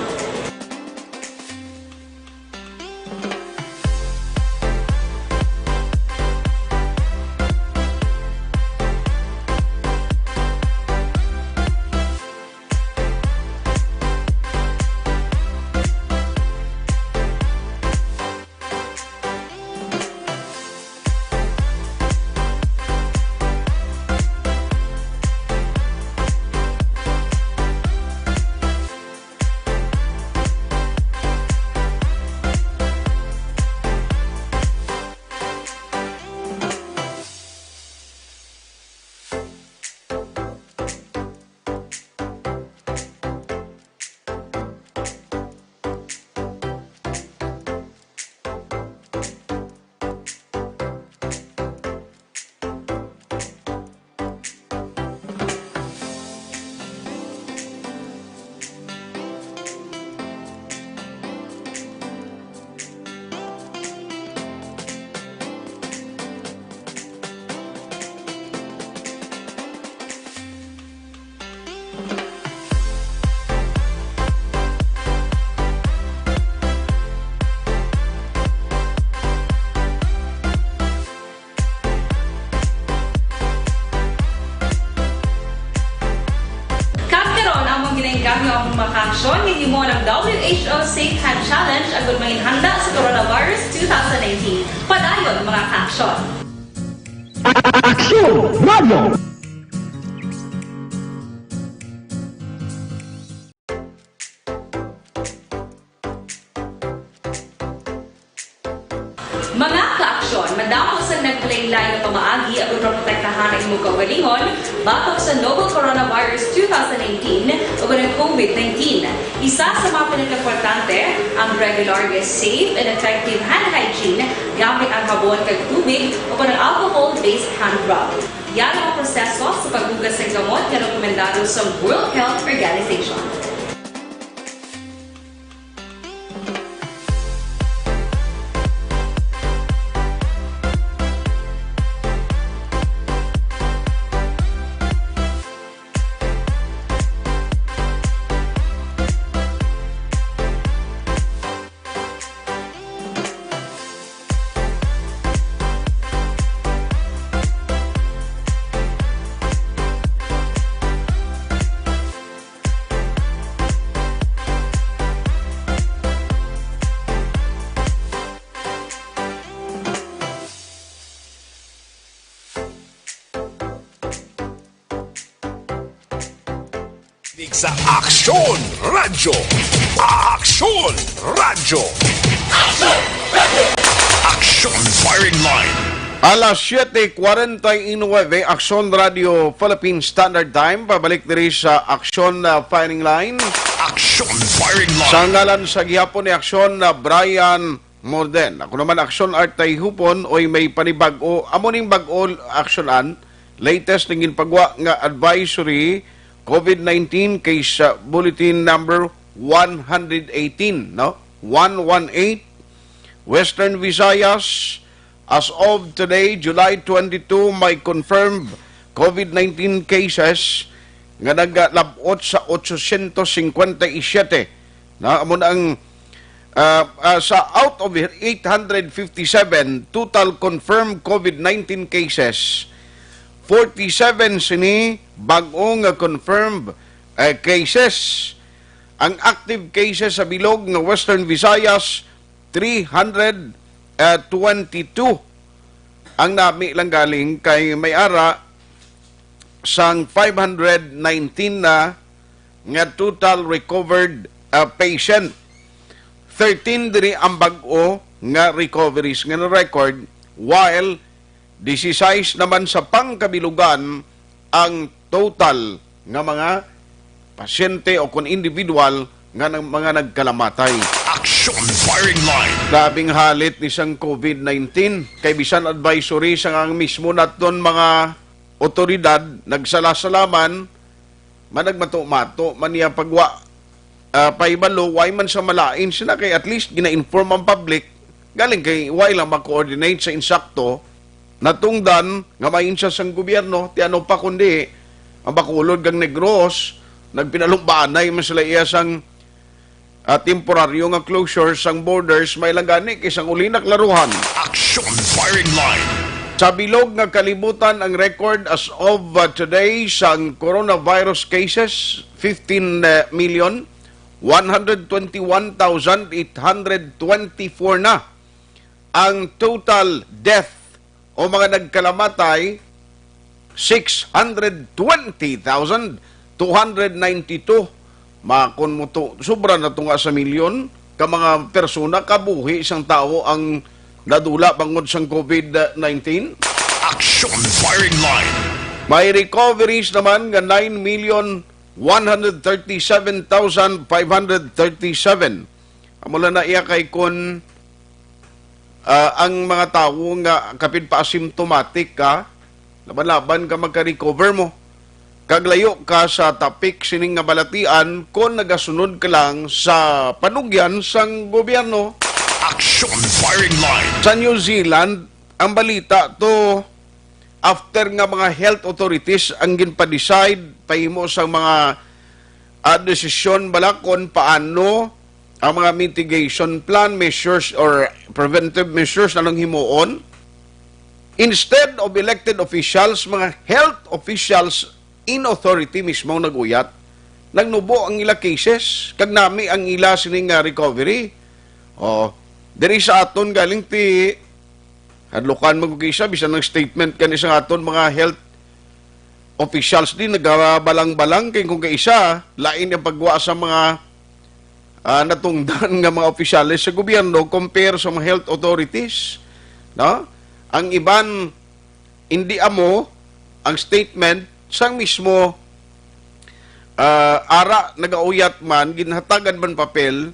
Speaker 10: Ginagamit ang maka-aksyon ngayon mo ng WHO Safe Hand Challenge agad may handa sa coronavirus 2019. Padayon mga ka-aksyon.
Speaker 11: Aksyon Radio!
Speaker 10: Mga ka-aksyon, madamo sa naglaylay nga pamaagi aron protektahan ang imong kaugalingon batok sa novel coronavirus 2018 ug ang COVID-19. Isa sa mga pinakaimportante ang regular, safe and effective hand hygiene gamit ang sabon kag tubig o ang alcohol-based hand rub. Yan ang proseso sa paghugas ng gamot na rekomendado sa World Health Organization.
Speaker 1: Sa Aksyon Radyo. Aksyon Radyo. Aksyon Firing Line.
Speaker 2: Alas 7:49, Aksyon Radio Philippine Standard Time. Pabalik diri sa Aksyon Firing Line.
Speaker 1: Aksyon Firing Line.
Speaker 2: Sa ngalan sa gihapon ni Aksyon Brian Morden. Ako naman Aksyon Art Hupon oy may panibag-o. Amo ning bag-o aksyonan. Latest ning pagwa nga advisory COVID-19 case bulletin number 118, no? 118, Western Visayas. As of today, July 22, may confirmed COVID-19 cases nga naglabot sa 857. Na amo ang sa out of 857 total confirmed COVID-19 cases, 47 sini bag-ong confirmed cases. Ang active cases sa bilog ng Western Visayas 322. Ang nami lang galing kay may-ara sang 519 na nga total recovered patient. 13 diri ang bag-o nga recoveries nga record, while 16 naman sa pangkabilugan ang total nga mga pasyente o kung individual nga ng mga nagkalamatay.
Speaker 1: Aksyon Firing Line.
Speaker 2: Labing halit ni sang COVID-19 kay bisan advisory sang ang mismo naton mga otoridad nagsalasalaman managmato-mato man niya pagwa paibalo way man sa malain sila kay at least gina-inform ang public galing kay way lang ma-coordinate sa insakto natungdan nga main siya sang gobyerno ti ano pa kundi ang Bacolod kang Negros nagpinalumbanay man sila iya sang temporaryo nga closure sang borders may lang gani isang ulinak laruhan.
Speaker 1: Aksyon Firing Line.
Speaker 2: Sa bilog nga kalibutan ang record as of today sang coronavirus cases 15,121,824 na. Ang total death o mga nagkalamatay 620,292. Makon mo to, sobra na tunga sa milyon ka mga persona kabuhi isang tao ang nadula bangod sang COVID-19.
Speaker 1: Aksyon Firing Line.
Speaker 2: May recoveries naman nga 9,137,537. Amula na iya kay kun ang mga tao nga kapit pa asymptomatic ka, laban-laban ka magka-recover mo. Kaglayo ka sa tapik sining nga balatian kung nagasunod ka lang sa panugyan sang gobyerno.
Speaker 1: Aksyon Firing Line.
Speaker 2: Sa New Zealand, ang balita to after nga mga health authorities ang ginpa-decide pahimo sa mga desisyon balakon paano ang mga mitigation plan measures or preventive measures na lang himuon. Instead of elected officials, mga health officials in authority mismo naguyat. Nagnubo ang ila cases, kag nami ang ila sining recovery. Diri sa aton galing ti hadlukan magugisa bisan ng statement kani sa aton mga health officials din nagabalang-balang kay kung kaisa lain ang pagwa sa mga natungdan nga mga opisyales sa gobyerno compare sa mga health authorities, no? Ang iban hindi amo ang statement sang mismo ara nagauyat man ginhatagan man papel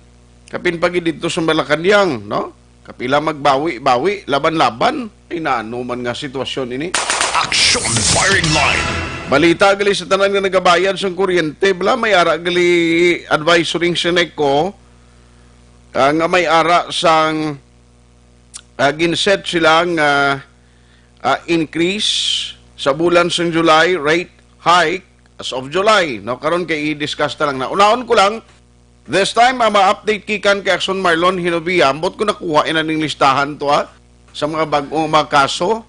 Speaker 2: kapin pagi dito sa Malacañang, no? Kapila magbawi-bawi, laban-laban, ay naano man nga sitwasyon ini.
Speaker 1: Action firing line.
Speaker 2: Balita gali sa tanan nga nagabayad sa kuryente, bala may ara gali advisory Seneco, nga may ara sang ginset silang increase sa bulan sa July, rate hike as of July. No, karon kay i-discuss ta lang na. Unaon ko lang, this time, ma-update kikan kay Action Marlon Hinovia. Ambot ko nakuha inaning listahan to sa mga bagong mga kaso,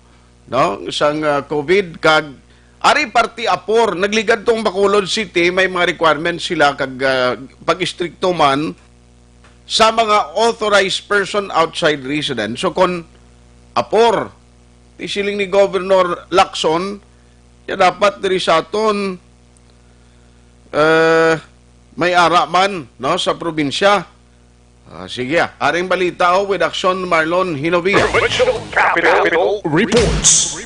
Speaker 2: no? Isang COVID, kag ari party apor, nagligad tong Bacolod City, may mga requirements sila kag pag-istrikto man sa mga authorized person outside residence. So kung apor, isiling ni Governor Lacson, ya dapat diri sa aton may ara man, no, sa probinsya. Sige, aring balita with Action Marlon Hinovia.
Speaker 1: Reports.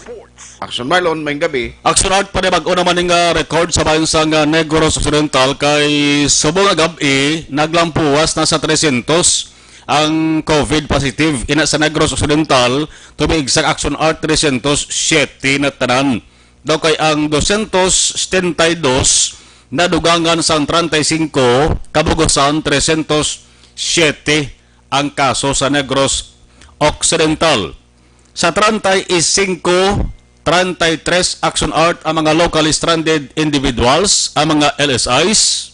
Speaker 2: Action Marlon, may gabi.
Speaker 6: Action Art pa bago naman ng record sa bayan sang Negros Occidental kay subong gabi naglampuas na sa 300 ang COVID positive ina sa Negros Occidental. To be exact, Action Art 307 na tanan. Daw kay ang 272 na dugangan sa 35, kabugosan 307 ang kaso sa Negros Occidental. Sa 35, 33 Action Art ang mga locally stranded individuals, ang mga LSIs,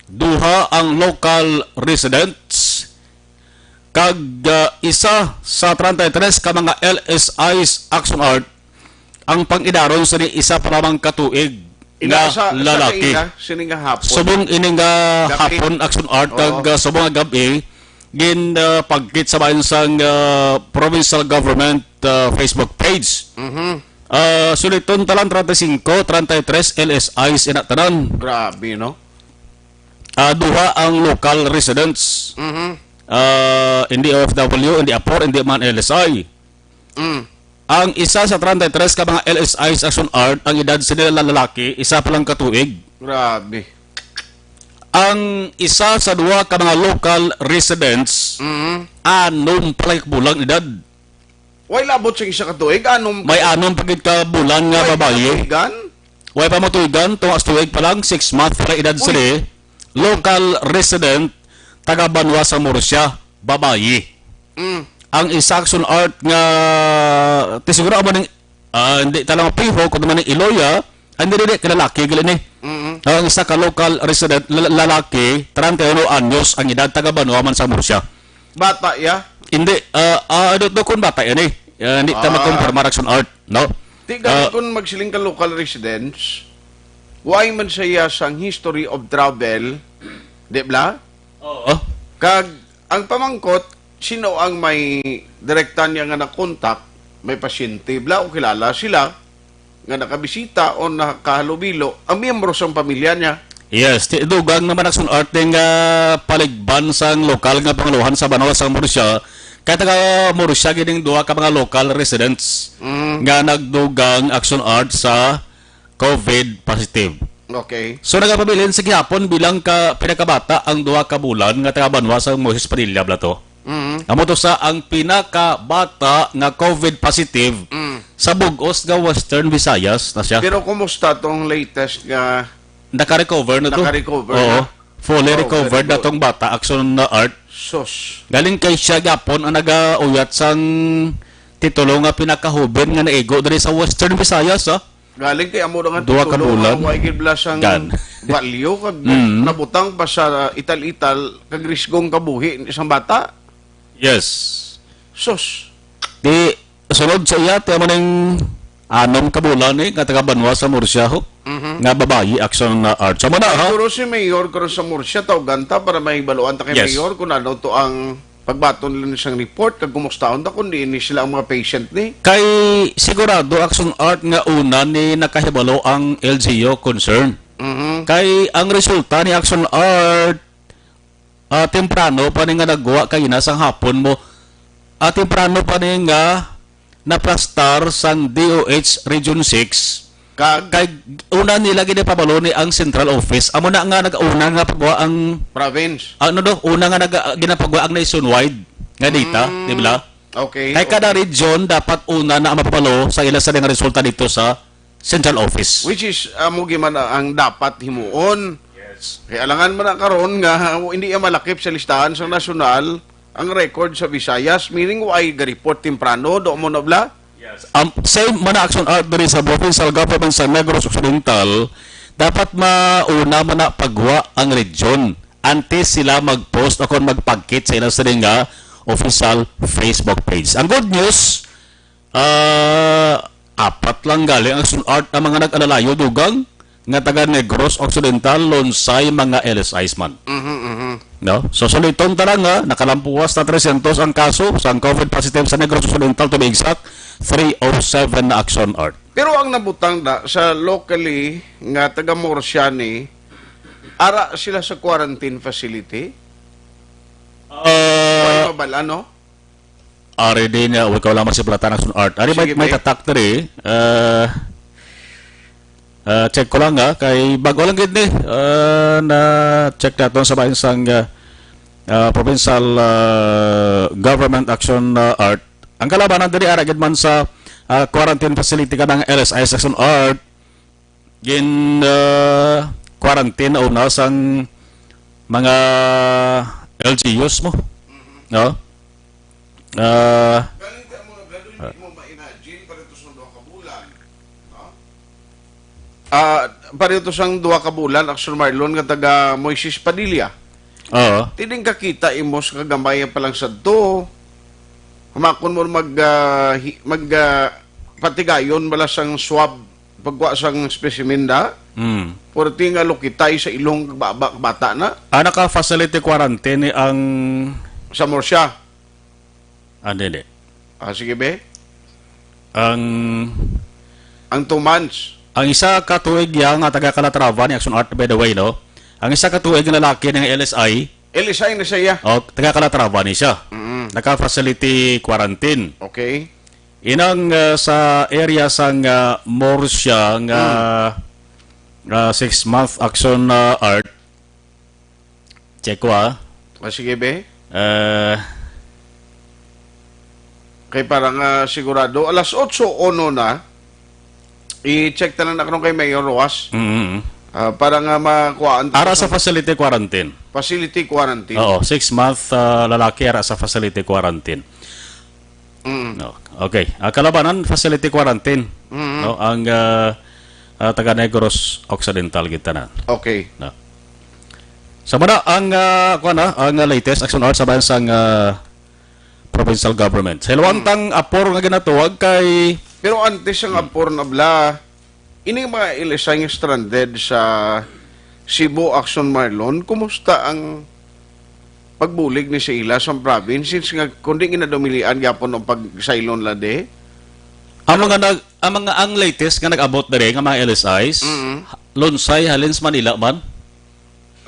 Speaker 6: duha ang local residents, kag isa sa 33 ka mga LSIs Action Art ang pang-idaron sa ni isa pa lamang katuig nga lalaki.
Speaker 2: Sininga hapon.
Speaker 6: Subong ining hapon Action Art kag subong gabi gin pagkit sa bayan sang provincial government Facebook page. Suliton talang 35, 33 LSIs inatanan.
Speaker 2: Grabe, no?
Speaker 6: Duha ang local residents. Hindi OFW, hindi apor, hindi man LSI. Ang isa sa 33 ka mga LSIs Action Art, ang edad sa nila lalaki, isa pa lang katuig.
Speaker 2: Grabe.
Speaker 6: Ang isa sa duha ka mga local residents, anom pala bulang edad.
Speaker 2: Way labot sa isa katuig, anong...
Speaker 6: May anom pagit ka bulan nga babae. Way pa matuigan, tungas tuig pa lang, 6 months pala edad sila. Local resident, taga Banwa sa Murcia, babae. Ang isa Action Art nga tisiguro mo ning hindi talang piho kung naman ng Iloya, hindi rin kalalaki gila ni. Ang isa ka local resident lalaki 31 anyos ang edad, taga Banwa man sa Murcia.
Speaker 2: Bata ya?
Speaker 6: Hindi do kun bata yan hindi ta makumpirmar Action Art, no?
Speaker 2: Tignan kung magsiling ka local residents, why man siya sang history of travel, di ba?
Speaker 6: Oo.
Speaker 2: Kag ang pamangkot, sino ang may direktan niya nga na-contact, may pasyente, bla o kilala sila, nga nakabisita o nakahalubilo, ang miyembro sa pamilya niya.
Speaker 6: Yes, dugang naman Action Art ng paligban sang lokal nga pangaluhan sa Banwa sa Murcia. Kaya taga Murcia gining duha ka mga local residents nga nagdugang Action Art sa COVID positive.
Speaker 2: Okay.
Speaker 6: So nagapabilin sa gihapon bilang ka pinakabata ang duha ka bulan nga taga Banwa sa Moses Padilla bla to. Amo to sa ang pinakabata nga COVID positive sa bugos nga Western Visayas na siya.
Speaker 2: Pero kumusta tong latest nga
Speaker 6: naka-recover na to?
Speaker 2: Naka-recover
Speaker 6: Oo.
Speaker 2: na?
Speaker 6: Fully recovered na tong bata Action Art.
Speaker 2: Sos.
Speaker 6: Galing kay siya gapon ang nagauyat sang titulo nga pinakahuben nga naigo diri sa Western Visayas
Speaker 2: Galing kay amo nga
Speaker 6: duha ka bulan.
Speaker 2: Way gid bla sang value kag nabutang pa sa ital-ital kag risgong kabuhi isang bata.
Speaker 6: Yes.
Speaker 2: Sos.
Speaker 6: Di sunod sa iya tama ning anom ka bulan nga taga Banwa sa Murcia ho. Nga babayi Action Art. So muna ha.
Speaker 2: Siguro si Mayor karon sa Murcia taw ganta para may baluan ta kay Mayor kung ano to ang pagbaton lang siyang report kag kumustaon ta kundi ini sila ang mga patient ni.
Speaker 6: Kay sigurado Action Art nga una ni nakahibalo ang LGU concern. Kay ang resulta ni Action Art temprano pa ni nga nagwa kay nasang hapon mo temprano pa ni nga na plastar sang DOH Region 6
Speaker 2: Kag
Speaker 6: kay una nila ginapabalo ni ang central office amo na nga nag-una nga pagwa ang
Speaker 2: province.
Speaker 6: una nga ginapagwa ang nationwide nga data, di ba?
Speaker 2: Okay.
Speaker 6: Kay kada region dapat una na mapapalo sa ila sa nga resulta dito sa central office.
Speaker 2: Which is amo giman ang dapat himuon. Yes. Kaya alangan man na karon nga hindi malakip sa listahan sa nasyonal ang record sa Visayas, meaning why ga-report temprano do mo na bla?
Speaker 6: Same mana action art diri sa provincial government sa Negros Occidental, dapat mauna man na pagwa ang region antes sila mag-post o kung magpagkit sa ilang sa nga official Facebook page. Ang good news, apat lang galing ang action art ang mga nag-alalayo dugang nga taga Negros Occidental, Lonsay, mga LSIs man. No? So suliton tara nga nakalampuas na 300 ang kaso sa COVID positive sa Negros Occidental, to be exact 307 na action art.
Speaker 2: Pero ang nabutang da sa locally nga taga Morsiani, ara sila sa quarantine facility? Wala mabala, no?
Speaker 6: Ari din na ikaw lamang si Platan action art. Ari may tatak diri. Check ko lang kay bago lang gid ni na check naton sa bayan sang provincial government action art. Ang kalabanan diri ara gid man sa quarantine facility kanang LSI action art gin quarantine una sang mga LGUs mo, no?
Speaker 2: Parito sang 2 ka bulan, Action Marlon, nga taga Moises Padilla.
Speaker 6: Oo.
Speaker 2: Tining kakita imos kagamay pa lang sa do. Humakon mo patigayon bala sang swab pagwa sang specimen da. Porti nga lokitay sa ilong bata na.
Speaker 6: Naka-facility quarantine ang
Speaker 2: sa Morsya.
Speaker 6: Hindi.
Speaker 2: Sige be.
Speaker 6: Ang
Speaker 2: 2 months.
Speaker 6: Ang isa ka tuig yang nga taga Calatrava ni Action Art, by the way, no? Ang isa ka tuig nga lalaki ng LSI.
Speaker 2: LSI na siya.
Speaker 6: Taga Calatrava ni siya. Naka-facility quarantine.
Speaker 2: Okay.
Speaker 6: Inang sa area sang Morsya nga 6-month action art. Check ko
Speaker 2: sige be. Kay parang sigurado alas 8:01 na. I-check tanan na kay Mayor Roas. Para nga makuhaan.
Speaker 6: Ara sa facility quarantine.
Speaker 2: Facility quarantine.
Speaker 6: Oo, 6-month lalaki ara sa facility quarantine. No. Okay. Kalabanan facility quarantine. No, ang taga Negros Occidental kita na.
Speaker 2: Okay.
Speaker 6: No. Sa mana ang ang latest action art sa bansang provincial government. Sa ilawantang apor nga ginatuwag kay
Speaker 2: pero antes ang apor na bla, ining mga ilisang stranded sa Cebu Action Marlon, kumusta ang pagbulig ni sila sa province since nga kundi ginadumilian gyapon ang pagsaylon la de?
Speaker 6: Ang latest nga nag-abot dere nga mga LSIs, Lonsay, Halins, Manila man.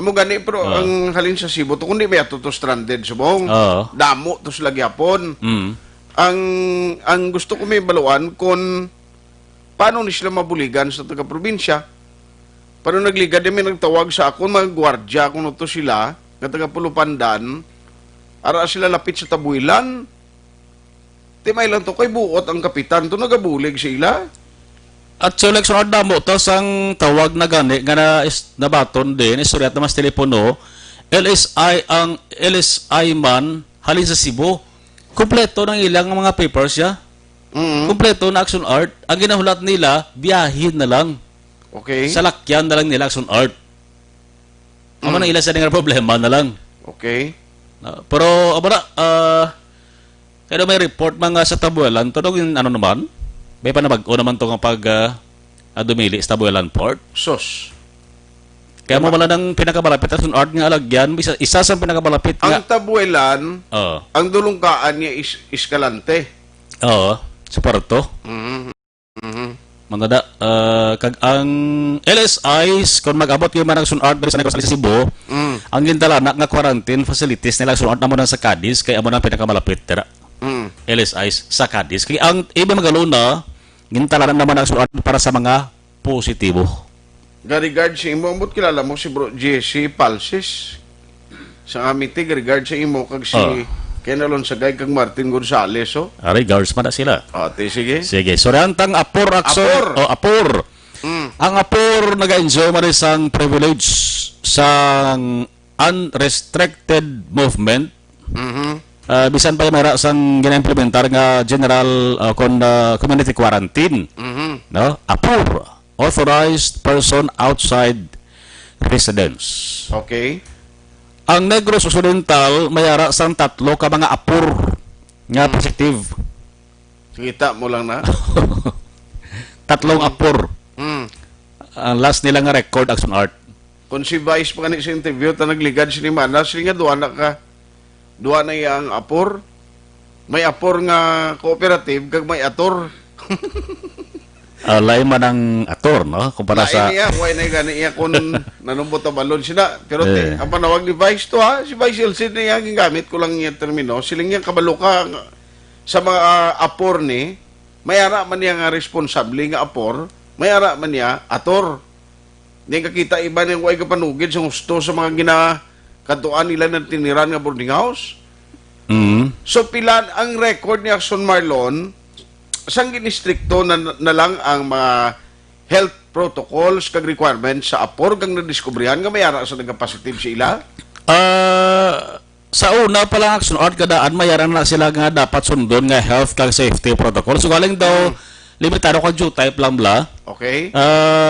Speaker 2: Amo gani pero ang halin sa Cebu to kundi may ato to stranded subong. Damo to sila gyapon. Ang gusto ko may baluan kung paano ni sila mabuligan sa taga-probinsya. Paano nagligad may nagtawag sa ako mga gwardya kung ito sila nga taga-Pulupandan ara sila lapit sa tabuilan. Timay lang to kay buot ang kapitan to nagabulig sila.
Speaker 6: At so like sunod damo to sang tawag na gani nga nabaton din istoryat na mas telepono LSI man halin sa Cebu. Kumpleto ng ilang mga papers ya. Kumpleto na action art. Ang ginahulat nila, biyahin na lang.
Speaker 2: Okay.
Speaker 6: Salakyan na lang nila action art. Amo na ilan sa nga problema na lang.
Speaker 2: Okay.
Speaker 6: Pero amo na kaya may report mga sa Tabuelan to yung ano naman. May panabag-o naman to nga pag dumili sa Tabuelan Port.
Speaker 2: Sos.
Speaker 6: Kaya mo wala ng pinakamalapit action art nga alagyan, isa sa pinakamalapit nga.
Speaker 2: Ang Tabuelan, ang dulungkaan niya is Escalante.
Speaker 6: Oo, sa Porto. Manada, kag ang LSIs, kung mag-abot kayo man ang action art sa Negros Cebu, ang gintala nga quarantine facilities nila action art na mo sa Cadiz, kaya mo na pinakamalapit. Tira. LSIs sa Cadiz. Kaya ang iba magaluna, gintalaran naman ang sulat para sa mga positibo.
Speaker 2: Regard sa imo, ambot kilala mo si Bro Jesse Palsis. Sa aming regard sa imo, kag si Kenalon Sagay, kag Martin Gonzales, oh.
Speaker 6: Ari, guards man na sila.
Speaker 2: Sige.
Speaker 6: Sige, so rantang apor akso.
Speaker 2: Apor.
Speaker 6: Apor. Ang apor nag-enjoy man isang privilege sa unrestricted movement. Bisan pa yung mayroon sang gina-implementar nga general community quarantine. No? Apor, authorized person outside residence.
Speaker 2: Okay.
Speaker 6: Ang Negros Occidental mayara sang 3 ka mga apor nga positive.
Speaker 2: Kita mo lang na.
Speaker 6: 3 apor. Ang last nila nga record action art.
Speaker 2: Kung si Vice pa kanina sa interview, nagligad si Mana, sila nga duwa na ang apor. May apor nga cooperative, kag may ator.
Speaker 6: Lain man ang ator, no? Kumpara sa...
Speaker 2: Lain niya, huwag na gani iya kung nanumbot ang balon sila. Pero ang panawag ni Vice to ha, si Vice Elsin na yung gingamit ko lang yung termino, siling yung kabalo ka sa mga apor ni, mayara man niya nga responsable nga apor, mayara man niya ator. Hindi kakita iba niyang huwag kapanugid sa gusto sa mga ginakatuan nila ng tiniran nga boarding house. So pilan ang record ni Action Marlon, sang ginistrikto na lang ang mga health protocols kag requirements sa apor kang nadiskubrihan nga mayara sa nagka-positive sila?
Speaker 6: Sa una pa lang action art kadaan mayara na sila nga dapat sundon nga health kag safety protocol. So galing daw limitado kag due type lang bla.
Speaker 2: Okay.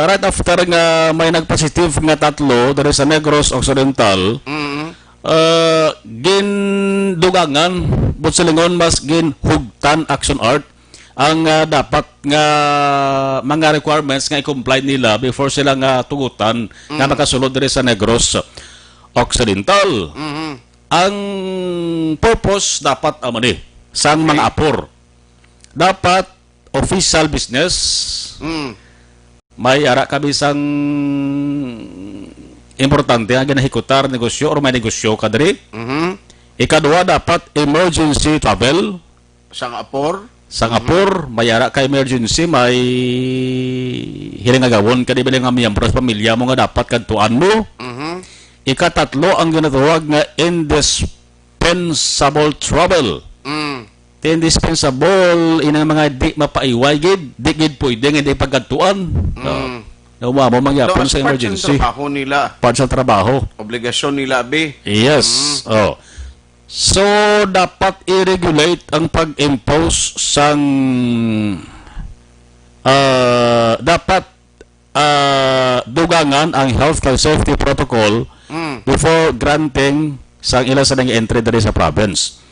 Speaker 6: Right after nga may nagpositive nga 3 dari sa Negros Occidental. Gindugangan butsalingon mas ginhugtan action art ang dapat nga mga requirements nga i-comply nila before sila nga tugutan nga makasulod diri sa Negros Occidental. Ang purpose dapat amani sang mga apor. Dapat official business. May ara kami sang importante nga ginahikutar negosyo or may negosyo kadiri. Ikadua dapat emergency travel
Speaker 2: sang apor.
Speaker 6: Sang apor, mayara ka emergency, may hiling agawon ka di ba nga miyembro sa pamilya mo nga dapat kantuan mo. Ikatatlo ang ginatawag nga indispensable travel. Indispensable inang mga di mapaiway gid, di gid pwede nga di pagkantuan. Nawa mo mangyapon sa emergency.
Speaker 2: Trabaho nila.
Speaker 6: Part sa trabaho.
Speaker 2: Obligasyon nila be.
Speaker 6: Yes. So, dapat i-regulate ang pag-impose sang dapat dugangan ang health and safety protocol before granting sang ilan sa nang entry dari sa province.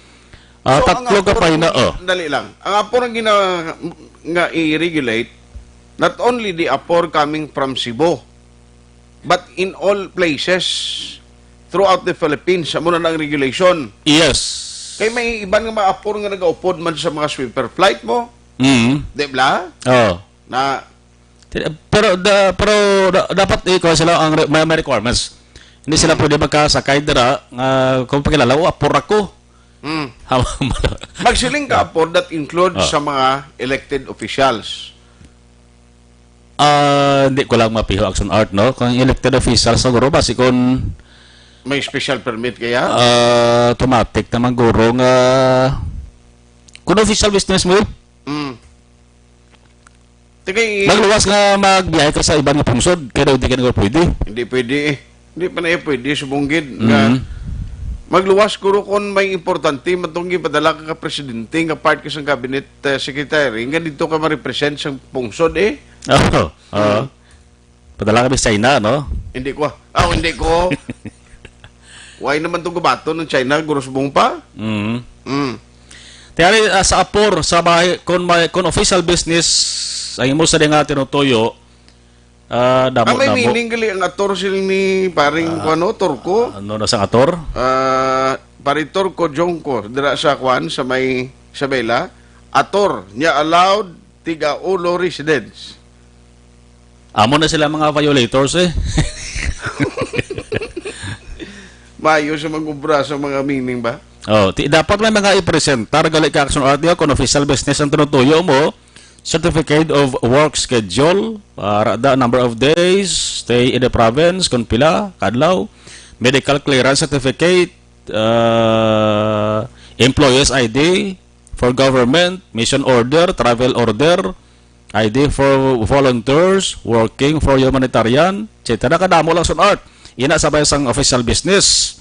Speaker 6: Tatlo ka pa na
Speaker 2: Dali lang. Ang apor nga i-regulate, not only the apor coming from Cebu, but in all places throughout the Philippines, sa muna ng regulation.
Speaker 6: Yes.
Speaker 2: Kaya may iban nga mga apor nga nag-upod man sa mga sweeper flight mo. Di ba? Na
Speaker 6: pero dapat ikaw sila ang may requirements. Hindi sila pwede magkasakay dira kung pakilala apor ako.
Speaker 2: Magsiling ka apor that includes sa mga elected officials.
Speaker 6: Hindi ko lang mapiho action art, no? Kung elected officials siguro basi kung
Speaker 2: may special permit kaya?
Speaker 6: Automatic naman guro nga kung official business mo magluwas nga magbiyahe ka sa ibang pungsod kaya daw hindi ka na pwede.
Speaker 2: Hindi pwede Hindi pa na pwede subunggid nga magluwas kuro kung may importante matunggi padala ka presidente nga part ka sa cabinet secretary nga dito ka ma-represent sa pungsod
Speaker 6: padala ka sa China, no?
Speaker 2: Hindi ko. Why naman itong gubato ng China, gurusbong pa?
Speaker 6: Kaya sa apor, sa bahay, kung official business, ang imo sa nga tinutuyo,
Speaker 2: may meaning gali ang ator sila ni paring Turko.
Speaker 6: Ano na sa ator?
Speaker 2: Paring Turko, Jongko, dira sa Kwan, sa may Isabela, ator, niya allowed tiga-ulo residents.
Speaker 6: Amo na sila mga violators
Speaker 2: Mayo sa mag-ubra sa mga meaning ba?
Speaker 6: Dapat may mga i-presentar gali ka action art niya kung official business ang tinutuyo mo, certificate of work schedule, para the number of days, stay in the province, kung pila, kadlaw, medical clearance certificate, employees ID for government, mission order, travel order, ID for volunteers, working for humanitarian, etc. Kadamo lang sun art. Ina sabay sang official business.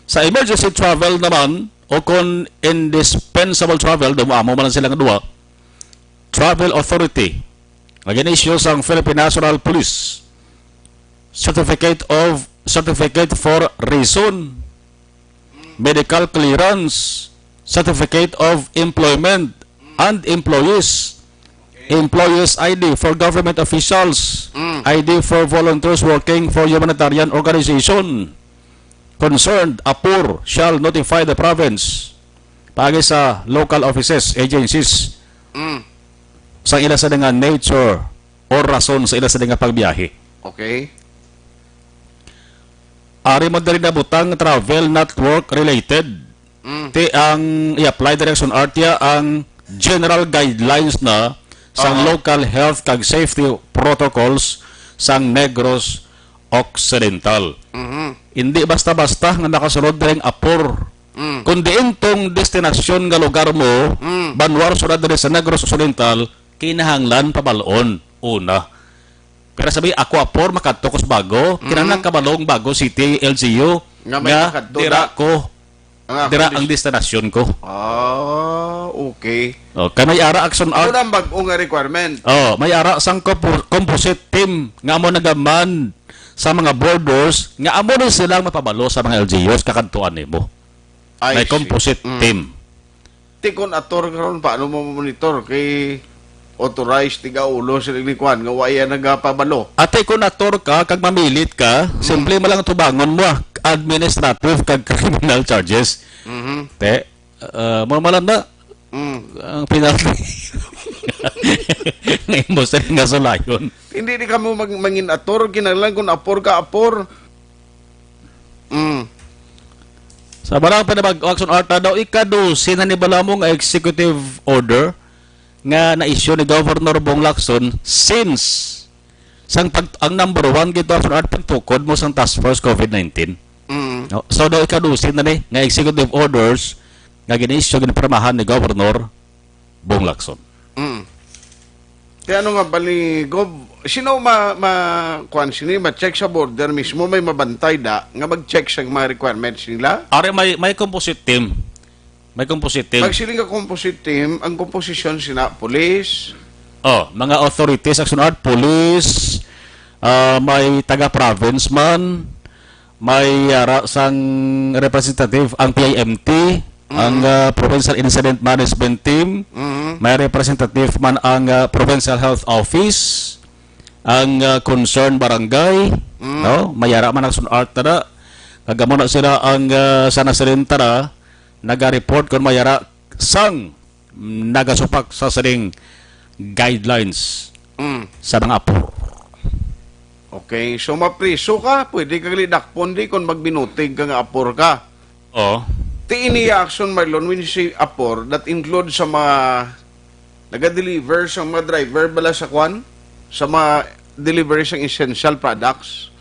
Speaker 6: Sa emergency travel naman, o kung indispensable travel, amo man lang silang dua, Travel Authority, mag-issue sang Philippine National Police, certificate for reason, medical clearance, certificate of employment and employees, employees ID for government officials, ID for volunteers working for humanitarian organization. Concerned, APUR shall notify the province pagi sa local offices, agencies, sa ila sa nga nature or rason sa ila sa nga pagbiyahe.
Speaker 2: Okay.
Speaker 6: Ari mo dali na butang travel not work related. Ti ang i-apply direction artia ang general guidelines na sa local health kag safety protocols sang Negros Occidental. Hindi basta-basta nga nakasunod direng APUR. Kundi intong destinasyon nga lugar mo, banwar sunod dire sa Negros Occidental, kinahanglan pabalon una. Pero sabi ako APUR makadto ko bago, kinahanglan kabalong bago city LGU nga dira ko. Dira ang destinasyon ko.
Speaker 2: Okay.
Speaker 6: Okay, may ara action art.
Speaker 2: Ano ang bag-ong requirement?
Speaker 6: May ara sang composite team nga amo nagaman sa mga borders nga amo rin silang mapabalo sa mga LGUs kakantuan nimo. May composite team.
Speaker 2: Tikon ator karon paano mo monitor kay authorized tiga ulo sila ni Kwan nga waya nagapabalo.
Speaker 6: Atay kung nator ka kag mamilit ka, simple mo lang tubangon mo administrative kag criminal charges. Te mo malam na ang penalty. Ngayon mo sa nga sulayon.
Speaker 2: Hindi di kamo mangin ator kinahanglan kun apor ka apor.
Speaker 6: Sa barang panabag action art daw ikadusi na ni bala mo nga executive order nga na-issue ni Governor Bong Lacson since ang number 1 gito action art pagtukod mo sang task force COVID-19. No? So daw ikadusi na ni nga executive orders nga gini-issue ginipirmahan ni Governor Bong Lacson.
Speaker 2: Kaya ano nga bali sino ma-check sa border mismo may mabantay da nga mag-check sa mga requirements nila?
Speaker 6: Are may composite team. May composite team.
Speaker 2: Pag siling ka composite team, ang composition sina police,
Speaker 6: mga authorities, action art, police, may taga-province man, may sang representative ang PIMT, ang Provincial Incident Management Team, may representative man ang Provincial Health Office, ang concerned barangay, no? Mayara man action art na kagamo na sila ang sana silintara naga-report kung mayara sang nagasupak sa saling guidelines sa mga APUR.
Speaker 2: Okay, so mapriso ka, pwede ka lidakpon di kung magbinutig ka nga APUR ka. Ti ini action Marlon when you say APUR that include sa mga naga-deliver sa mga driver bala sa kwan sa mga delivery sa essential products.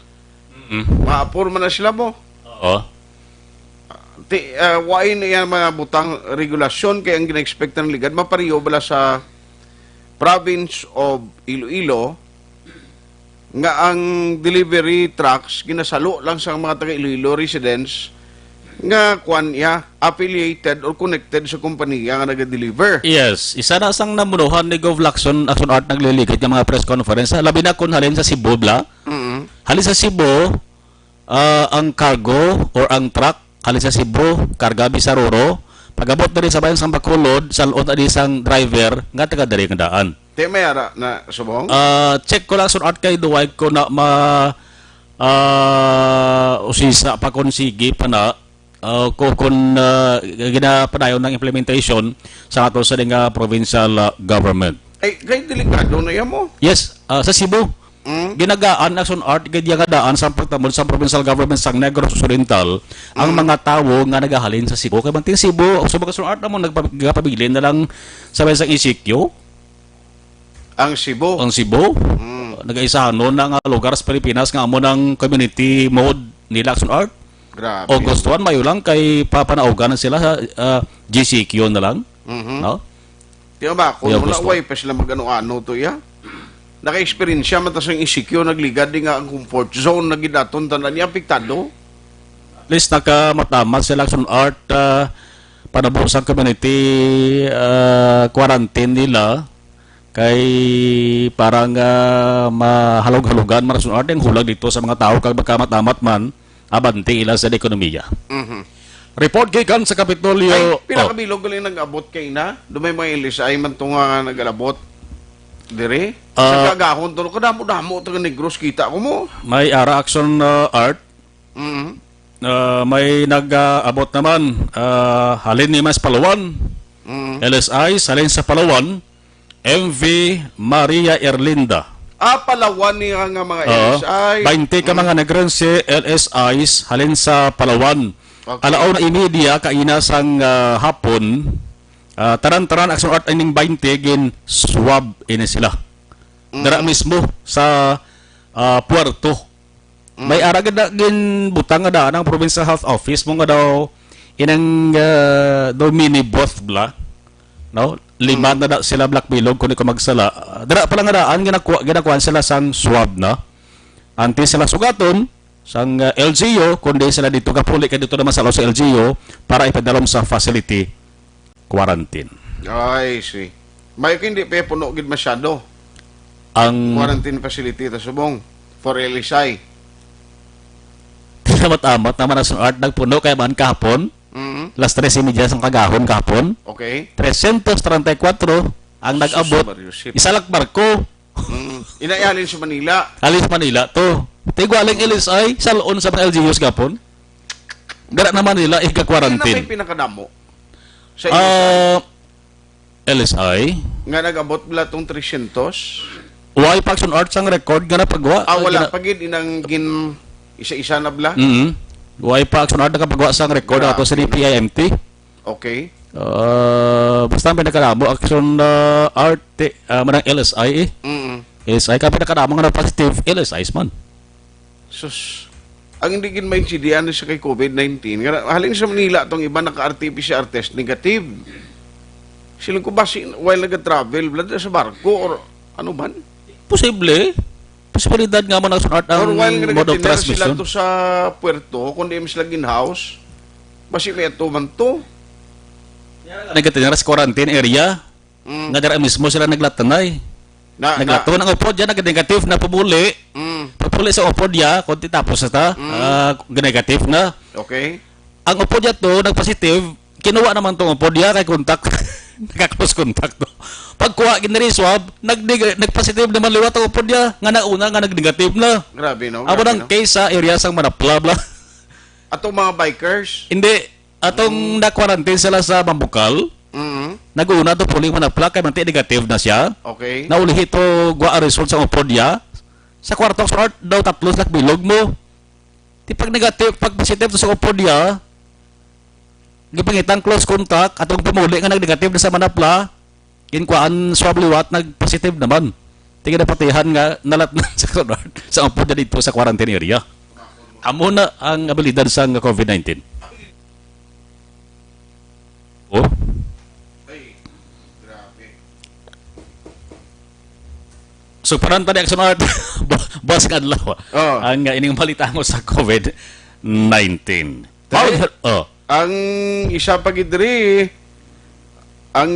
Speaker 2: Mga APUR man na sila mo. Wain yan mga butang regulasyon kaya ang gina-expect ng ligad mapariyo bala sa province of Iloilo nga ang delivery trucks ginasalo lang sa mga taga Iloilo residents nga kwan affiliated or connected sa kompanya nga naga-deliver.
Speaker 6: Yes, isa na sang namunuhan ni Gov Lacson action art nagliligid ng mga press conference. Labi na kung halin sa Cebu bla. Halin sa Cebu ang cargo or ang truck halin sa Cebu karga Bisaroro pagabot na rin sa bayan sang Bacolod salon na isang driver nga taga diri nga daan.
Speaker 2: Te mayara na subong?
Speaker 6: Check ko lang action art kay duwag ko na usisa pa konsigi pa na kung ginapadayon ng implementation sa ato sa nga provincial government.
Speaker 2: Kay delikado na yan mo?
Speaker 6: Yes, sa Cebu. Ginagaan action art gid nga daan sa pagtamod sa provincial government sa Negros Occidental ang mga tawo nga nagahalin sa Cebu. Kay banting Cebu, sa action art na mo nagpabilin na lang sa isang isikyo.
Speaker 2: Ang Cebu.
Speaker 6: Ang Cebu. Nag-aisahan noon na nga lugar sa Pilipinas nga amo ng community mode nila action art.
Speaker 2: Grabe.
Speaker 6: O gustuhan mayo lang kay papanaugan sila sa GCQ na lang. No?
Speaker 2: Di ba, kung
Speaker 6: Yeah,
Speaker 2: wala
Speaker 6: gusto.
Speaker 2: way pa sila mag-ano-ano to ya. Naka-experience siya matas ang isikyo, nagligad din nga ang comfort zone, nagidaton, tanan niya, apektado.
Speaker 6: At least nakamatamat sila action art panabos ang community quarantine nila kay parang mahalog-halogan man action art yung hulag dito sa mga tao kag magkamatamat man abanti ila sa ekonomiya. Report gikan sa Kapitolyo.
Speaker 2: Ay, pinakabilog galing nag-abot kay na. Dumay mga ilis ay man to nga nag-alabot. Dire? Sa kagahon to, kadamo-damo ito Negros kita ko mo.
Speaker 6: May ara action art. May nag-abot naman halin ni Mas Palawan. LSI halin sa Palawan. MV Maria Erlinda.
Speaker 2: Palawan niya nga mga LSI.
Speaker 6: 20 ka mga Negrense LSIs halin sa Palawan.
Speaker 2: Okay.
Speaker 6: Alaw na imedia kainasang hapon taran-taran action art ining 20 gin swab ini sila. Dara mismo sa Puerto. May ara gid gin butang nga daan ang Provincial Health Office mo nga daw inang daw mini booth bla. No? Lima na da sila Black Bilog kun ko magsala. Dara pa lang nga daan ginakuan sila sang swab na. Antes sila sugaton sang LGU kundi sila dito kapuli kay dito naman sa LGU para ipadalom sa facility quarantine.
Speaker 2: Ay, see. May hindi pa puno gid masyado.
Speaker 6: Ang
Speaker 2: Quarantine facility ta subong for LSI.
Speaker 6: amat-amat naman ang art nagpuno kay man kahapon. Las 13:30 sang kagahon kahapon.
Speaker 2: Okay.
Speaker 6: 334 ang nag-abot. Isa lang barko.
Speaker 2: Inayalin sa Manila.
Speaker 6: Alis Manila to. Tigwaling LSI sa loon sa mga LGUs gapon. Gara naman nila
Speaker 2: Kaya na may
Speaker 6: ika-quarantine.
Speaker 2: pinakadamo. Sa LSI.
Speaker 6: LSI.
Speaker 2: Nga nag-abot bala tong 300.
Speaker 6: Why Paxson Art sang record nga na pagwa?
Speaker 2: Wala pagid inang gin isa-isa na bala.
Speaker 6: Why Paxson Art nakapagwa sang record
Speaker 2: Grabe.
Speaker 6: ato sa PIMT.
Speaker 2: Okay.
Speaker 6: Basta may nakaramo action art manang LSI LSI kapit nakaramo nga na positive LSI man.
Speaker 2: Sus. Ang hindi gin maintindihan sa kay COVID-19, halin sa Manila tong iba naka-RT-PCR test negative. Silang ko ba while nag-travel, blood sa barko or ano man?
Speaker 6: Posible. Posibilidad nga man ang art
Speaker 2: Or
Speaker 6: ang
Speaker 2: while
Speaker 6: mode of
Speaker 2: nag-dinner sila
Speaker 6: transmission.
Speaker 2: to sa puerto, kundi sila ginhouse, basi may ito man to.
Speaker 6: Nagkatinara sa quarantine area. Nga dara mismo sila naglatanay. Naglato ng upod yan, nag-negative na pumuli. Pumuli sa upod ya, kunti tapos na ta, negative na.
Speaker 2: Okay.
Speaker 6: Ang upod ya to, nag-positive, kinuha naman tong upod ya kay contact. Nagka-close contact to. Pagkuha ginari swab, nag-positive naman liwat ang upod ya, nga nauna nga nag-negative na.
Speaker 2: Grabe no.
Speaker 6: Abo
Speaker 2: Grabe,
Speaker 6: ng case sa area sang Manapla bla.
Speaker 2: Atong mga bikers.
Speaker 6: Hindi, atong na-quarantine sila sa Bambukal. Nag-una to puling Manapla kay manti negative na siya.
Speaker 2: Okay.
Speaker 6: Naulihi to gwa result sa upod ya. Sa kwartong start daw taplos nak bilog mo. Di pag negative, pag positive to sa upod ya, gipangitan close contact atong pumuli nga nag-negative na sa Manapla, kinkuan swab liwat nag-positive naman. Tingin na patihan nga nalat na sa upod ya dito sa quarantine area. Amo na ang abilidad sa COVID-19. Oh. So parang tadi action art boss nga adlaw. Ang ining balita mo sa COVID-19.
Speaker 2: Ang isa pa gidri ang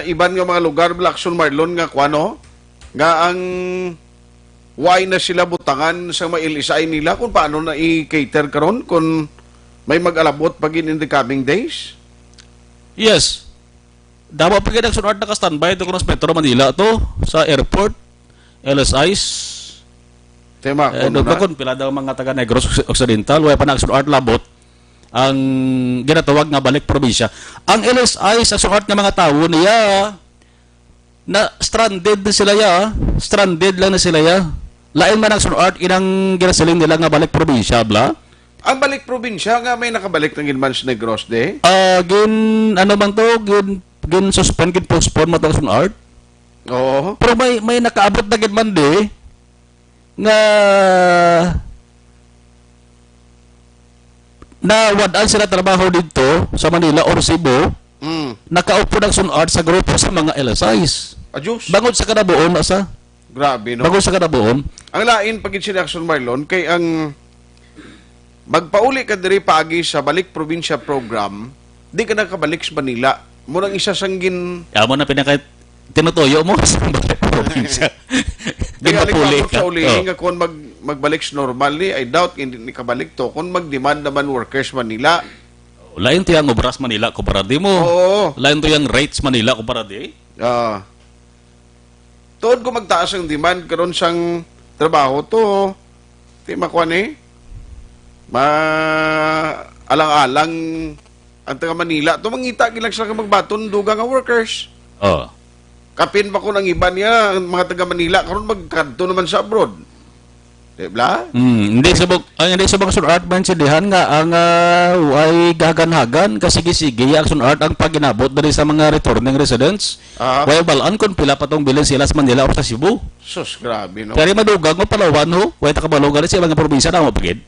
Speaker 2: iban nga mga lugar Blackson Marlon nga kuano nga ang why na sila butangan sa mailisay nila kung paano na i-cater karon kung may mag-alabot pagin in the coming days.
Speaker 6: Yes. Dapat pag action art naka-standby ito kung Metro Manila to sa airport. LSIs.
Speaker 2: Tema
Speaker 6: kun pila daw mga taga Negros Occidental way pa na action art labot ang ginatawag nga balik probinsya. Ang LSIs action art nga mga tawo niya na stranded na sila ya. Stranded lang na sila ya. Lain man ang sunart inang ginasiling nila nga balik probinsya bla.
Speaker 2: Ang balik probinsya nga may nakabalik ng Gilmans Negros de.
Speaker 6: Gin ano man to, gin suspend gin postpone mo to sunart.
Speaker 2: Oo.
Speaker 6: Pero may nakaabot na gid man de nga na wadaan sila trabaho dito sa Manila or Cebu. Nakaupo ng sunart sa grupo sa mga LSIs.
Speaker 2: Ajus.
Speaker 6: Bangod sa kanabuon asa.
Speaker 2: Grabe no.
Speaker 6: Bangod sa kanabuon.
Speaker 2: Ang lain pagit si Action Marlon kay ang magpauli ka diri paagi sa balik probinsya program, di ka nakabalik sa Manila. Murang isa sanggin
Speaker 6: Amo na pinaka tinutuyo mo sa balik probinsya. Di mapuli ka.
Speaker 2: Sa ulihin nga kung magbalik sa normal ni, I doubt hindi ni kabalik to. Kung mag-demand naman workers Manila.
Speaker 6: Lain to yung obras Manila kumpara di mo.
Speaker 2: Oo.
Speaker 6: Lain to yung rates Manila kumpara di.
Speaker 2: Tuod ko magtaas ang demand karon sang trabaho to. Di makuha ni. Alang-alang ang taga Manila. To mangita gilang sila magbaton dugang nga workers. Kapin ba ko ng iba niya, ang mga taga Manila, karon magkanto naman sa abroad. Diba?
Speaker 6: Hindi subok sunart man sidihan nga ang ay gaganhagan kasi sige ang sunart ang paginabot dari sa mga returning residents. Way balaan kun pila pa tong bilin sila sa Manila o sa Cebu.
Speaker 2: Sus, grabe no.
Speaker 6: Kaya madugag mo Palawan ho, way ta kabalogan sa mga probinsya na mo pagid.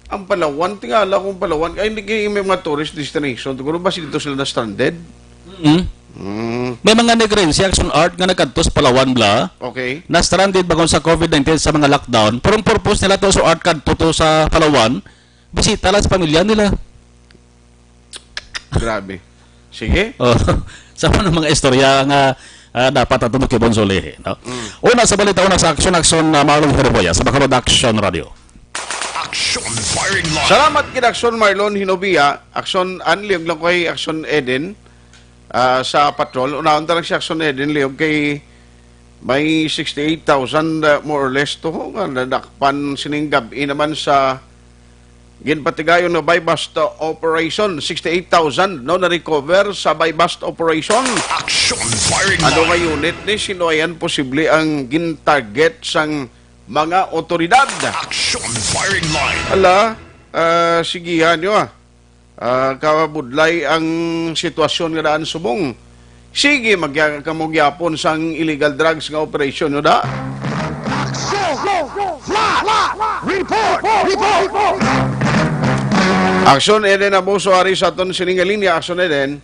Speaker 2: Ang Palawan, tingala kung Palawan, ay hindi kayo may mga tourist destination. Siguro ba dito sila na stranded?
Speaker 6: May mga negrensya action art nga nagkanto sa Palawan bla.
Speaker 2: Okay.
Speaker 6: Na stranded bagon sa COVID-19 sa mga lockdown. Pero ang purpose nila to sa art kanto to sa Palawan, bisita lang sa pamilya nila.
Speaker 2: Grabe. Sige.
Speaker 6: Sa mga istorya nga dapat atong kibonsolehe, no? Una sa balita una sa action Marlon Herboya sa Bacolod Action Radio.
Speaker 1: Action firing line.
Speaker 2: Salamat kay Action Marlon Hinobia, Action Anliog lang kay Action Eden sa patrol. Unahon ta lang si Action Eden liog kay may 68,000 more or less to nga nadakpan sining gabi naman sa ginpatigayon na buy-bust operation. 68,000 no na-recover sa buy-bust operation.
Speaker 1: Action firing
Speaker 2: Ano nga
Speaker 1: line.
Speaker 2: unit ni sinuayan posible ang gin-target sang mga otoridad.
Speaker 1: Action firing line.
Speaker 2: Ala, sigihan nyo kabudlay ang sitwasyon nga daan subong. Sige, magkamugyapon sang illegal drugs nga operation nyo da. Action Eden Abuso Ari sa aton siningalinya. Action Eden.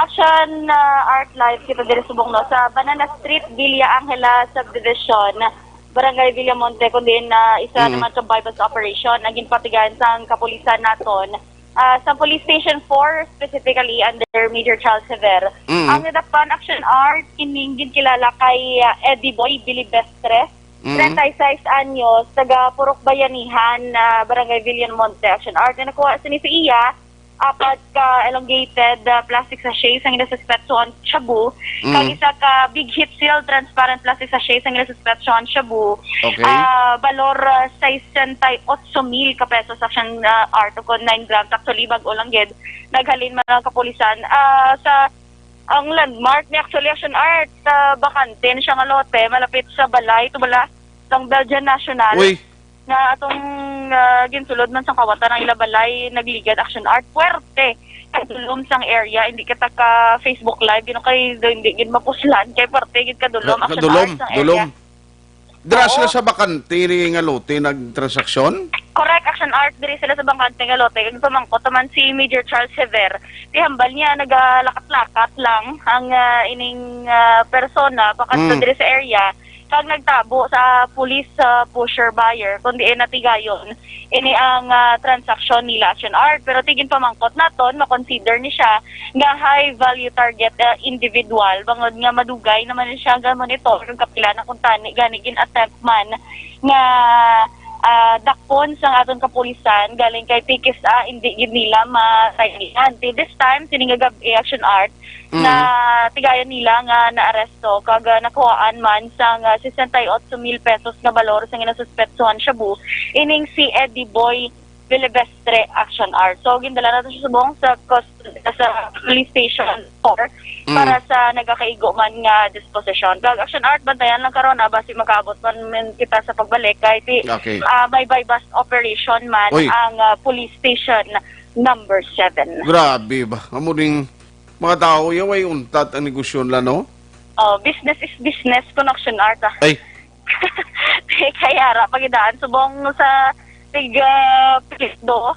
Speaker 12: Action Art Live kita diri subong no sa Banana Street, Villa Angela Subdivision, Barangay Villamonte kundi na isa naman sa buy-bust operation ang ginpatigan sa kapulisan naton sa Police Station 4 specifically under Major Charles Sever. Ang nadapan Action Art kining ginkilala kay Eddie Boy Bilibestre, 36 anyos, taga Purok Bayanihan, Barangay Villamonte. Action Art na nakuha sa iya apat ka elongated plastic sachets ang inasuspetsohan shabu, kag isa ka big hit seal transparent plastic sachets ang inasuspetsohan shabu.
Speaker 2: Okay.
Speaker 12: Valor 68,000 ka pesos. Action Art ko 9 grams actually bag-o lang gid naghalin man ang kapulisan sa ang landmark ni actually Action Art bakante siya nga lote malapit sa balay tubala sang Belgian National.
Speaker 2: Uy.
Speaker 12: Na atong ginsulod man sa kawatan ng ilabalay nagligad Action Art puerte kay dulom sang area hindi kita ka Facebook live gino kay hindi gid mapuslan kay puerte gid kadulom Action Art sang area.
Speaker 2: Dira sila sa bakante nga lote nagtransaksyon?
Speaker 12: Correct, Action Art diri sila sa bakante nga lote kag pamangkot man si Major Charles Sever. Tihambal niya nagalakat-lakat lang ang ining persona pakat diri sa area. Kag nagtabo sa police pusher buyer kundi natigayon ini ang transaction nila Action Art pero tigin pamangkot naton makonsider ni siya nga high value target individual bangod nga madugay naman siya nga monitor kung kapila na kuntani gani gin attempt man nga dakpon sang aton kapulisan galing kay Pikis hindi gid nila matayhan. This time siningagab Action Art na tigayan nila nga naaresto kag nakuhaan man sang 68,000 pesos nga balor sang inasuspetsohan shabu ining si Eddie Boy Villebestre Action Art. So gindala nato siya subong sa police station 4 para sa nagakaigo man nga disposition. Kag Action Art bantayan lang karon basi makaabot man kita sa pagbalik kay
Speaker 2: Okay.
Speaker 12: may bypass operation man
Speaker 2: Oy.
Speaker 12: ang police station number 7.
Speaker 2: Grabe ba? Amo ding mga tao yaway untat ang negosyon la no?
Speaker 12: Business is business kun Action Art.
Speaker 2: Ay,
Speaker 12: Kaya ra pagidaan subong sa do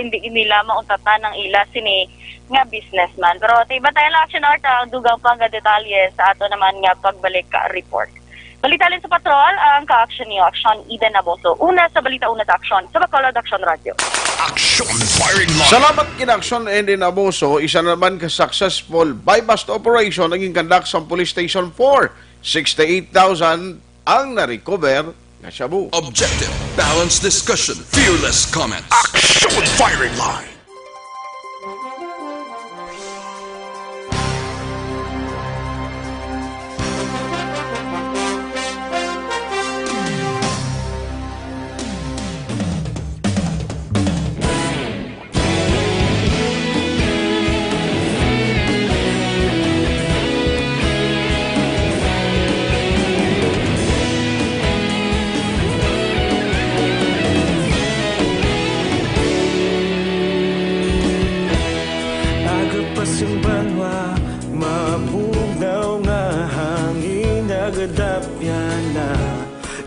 Speaker 12: hindi nila mauntatan ng ila sini nga businessman. Pero tiba tayo lang Action Art ang dugang pang detalye sa ato naman nga pagbalik ka report. Balitalin sa patrol ang ka-action ni Action Eden Naboso. Una sa balita, una sa action sa Bacolod Action Radio.
Speaker 1: Action firing line.
Speaker 2: salamat kinaksyon and in Abuso, isa naman ka successful bypass operation naging kandak sa Police Station 4. 68,000 ang na-recover na shabu.
Speaker 9: Objective, balanced discussion, fearless comments.
Speaker 1: Action firing line.
Speaker 13: Agapasang banwa, mabugaw nga hangin nagadapyan na.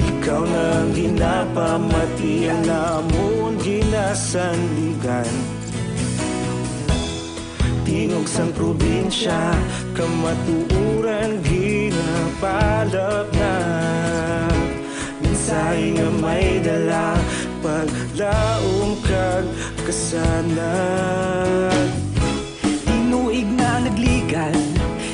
Speaker 13: Ikaw nang ginapamatian namon ginasanligan. Tingog sang probinsya, kamatuuran ginapalap na. Minsay nga may dala, paglaom kag kasanag.
Speaker 14: Inuig na nagligan,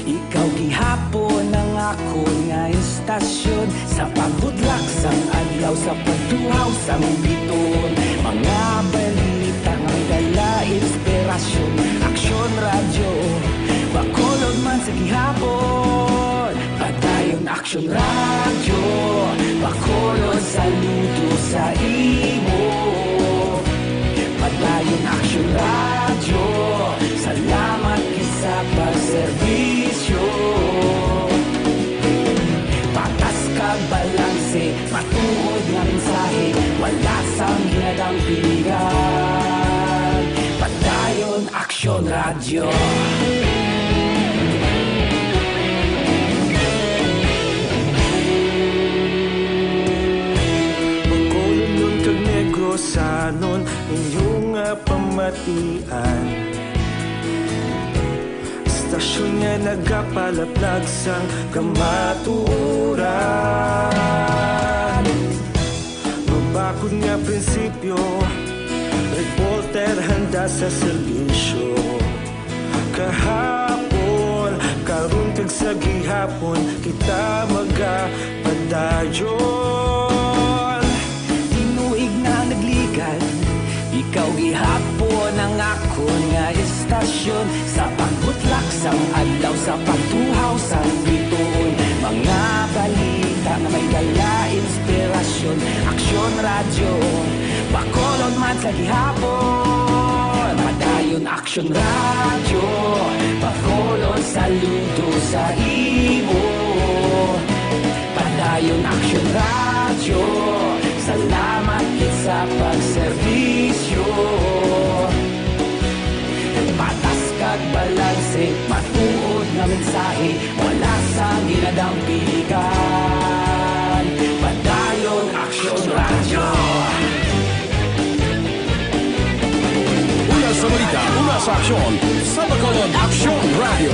Speaker 14: ikaw gihapon ang ako nga istasyon. Sa pagbudlak sang adlaw, sa pagtuhaw sang biton. Mga balita nga dala inspirasyon. Aksyon radyo, Bacolod man sa gihapon. Padayon Aksyon radyo, Bacolod saludo sa imo. Padayon Aksyon radyo, salamat sa pagserbisyo. Patas kag balanse, matuod nga mensahe, wala sang ginadang pilihan. Padayon Aksyon radyo.
Speaker 13: Bacolod nun kag Negros sanon inyong pamatian. Stasyon nga nagapalaplag sang kamaturan. Mabakod nga prinsipyo, reporter handa sa serbisyo. Kahapon, karon kag sa gihapon, kita magapadayon.
Speaker 14: Tinuig na nagligan, ikaw gihapon ang ako nga istasyon. Sa pagbutlak sang adlaw, sa pagtuhaw sang biton. Mga balita na may dala inspirasyon. Aksyon radyo, Bacolod man sa gihapon. Padayon Aksyon radyo, Bacolod saludo sa imo. Padayon Aksyon radyo, salamat sa pagserbisyo. Patas kag balanse, matuod na mensahe, wala sa ginadang piligan. Padayon Aksyon radyo.
Speaker 1: Una sa balita, una sa aksyon sa Bacolod Action Radio.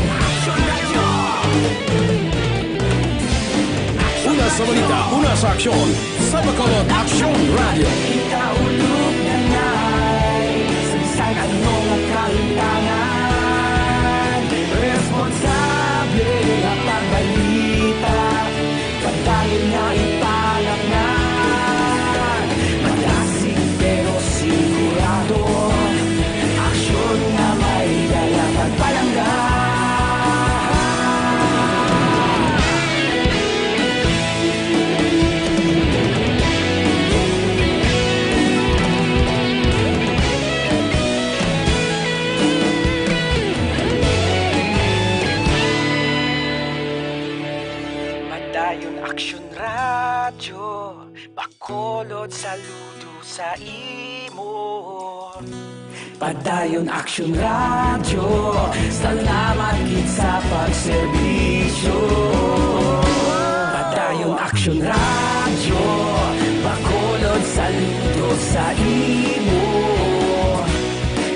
Speaker 1: Una sa balita, una sa aksyon sa Bacolod Action Radio.
Speaker 14: Ikaulog na na'y sagsag ano nga kahintangan. Responsable na pagbalita, pagdayon na ipalaknan. Malasig pero sigurado, aksyon nga may dala pagpalanggan. radyo, bakolod saludo sa imo. Padayon Action Radio, salamat gid sa pagserbisyo. Padayon Action Radio, bakolod saludo sa imo.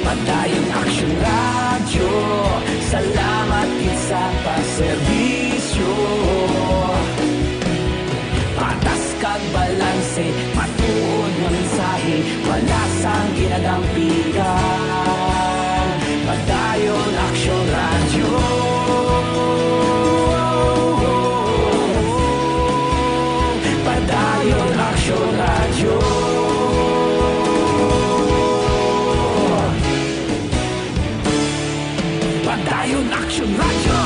Speaker 14: Padayon Action Radio, salamat gid sa pagserbisyo. Patas kag balanse, matuod nga mensahe, wala sang ginadampigan. Padayon Action Radio. Padayon Action Radio. Padayon Action Radio.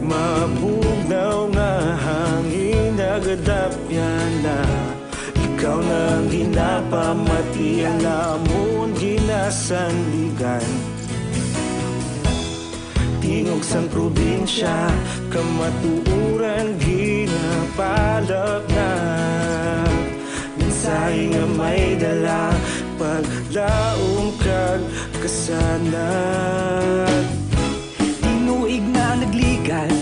Speaker 13: Mabugnaw nga hangin nagadapyan na ikaw nang ginapamati ang namon ginasandigan. Tingog sang probinsya kamatuuran ginapalap na mensahe nga may dala paglaom kag kasanag.
Speaker 14: Tinuig na nagligan,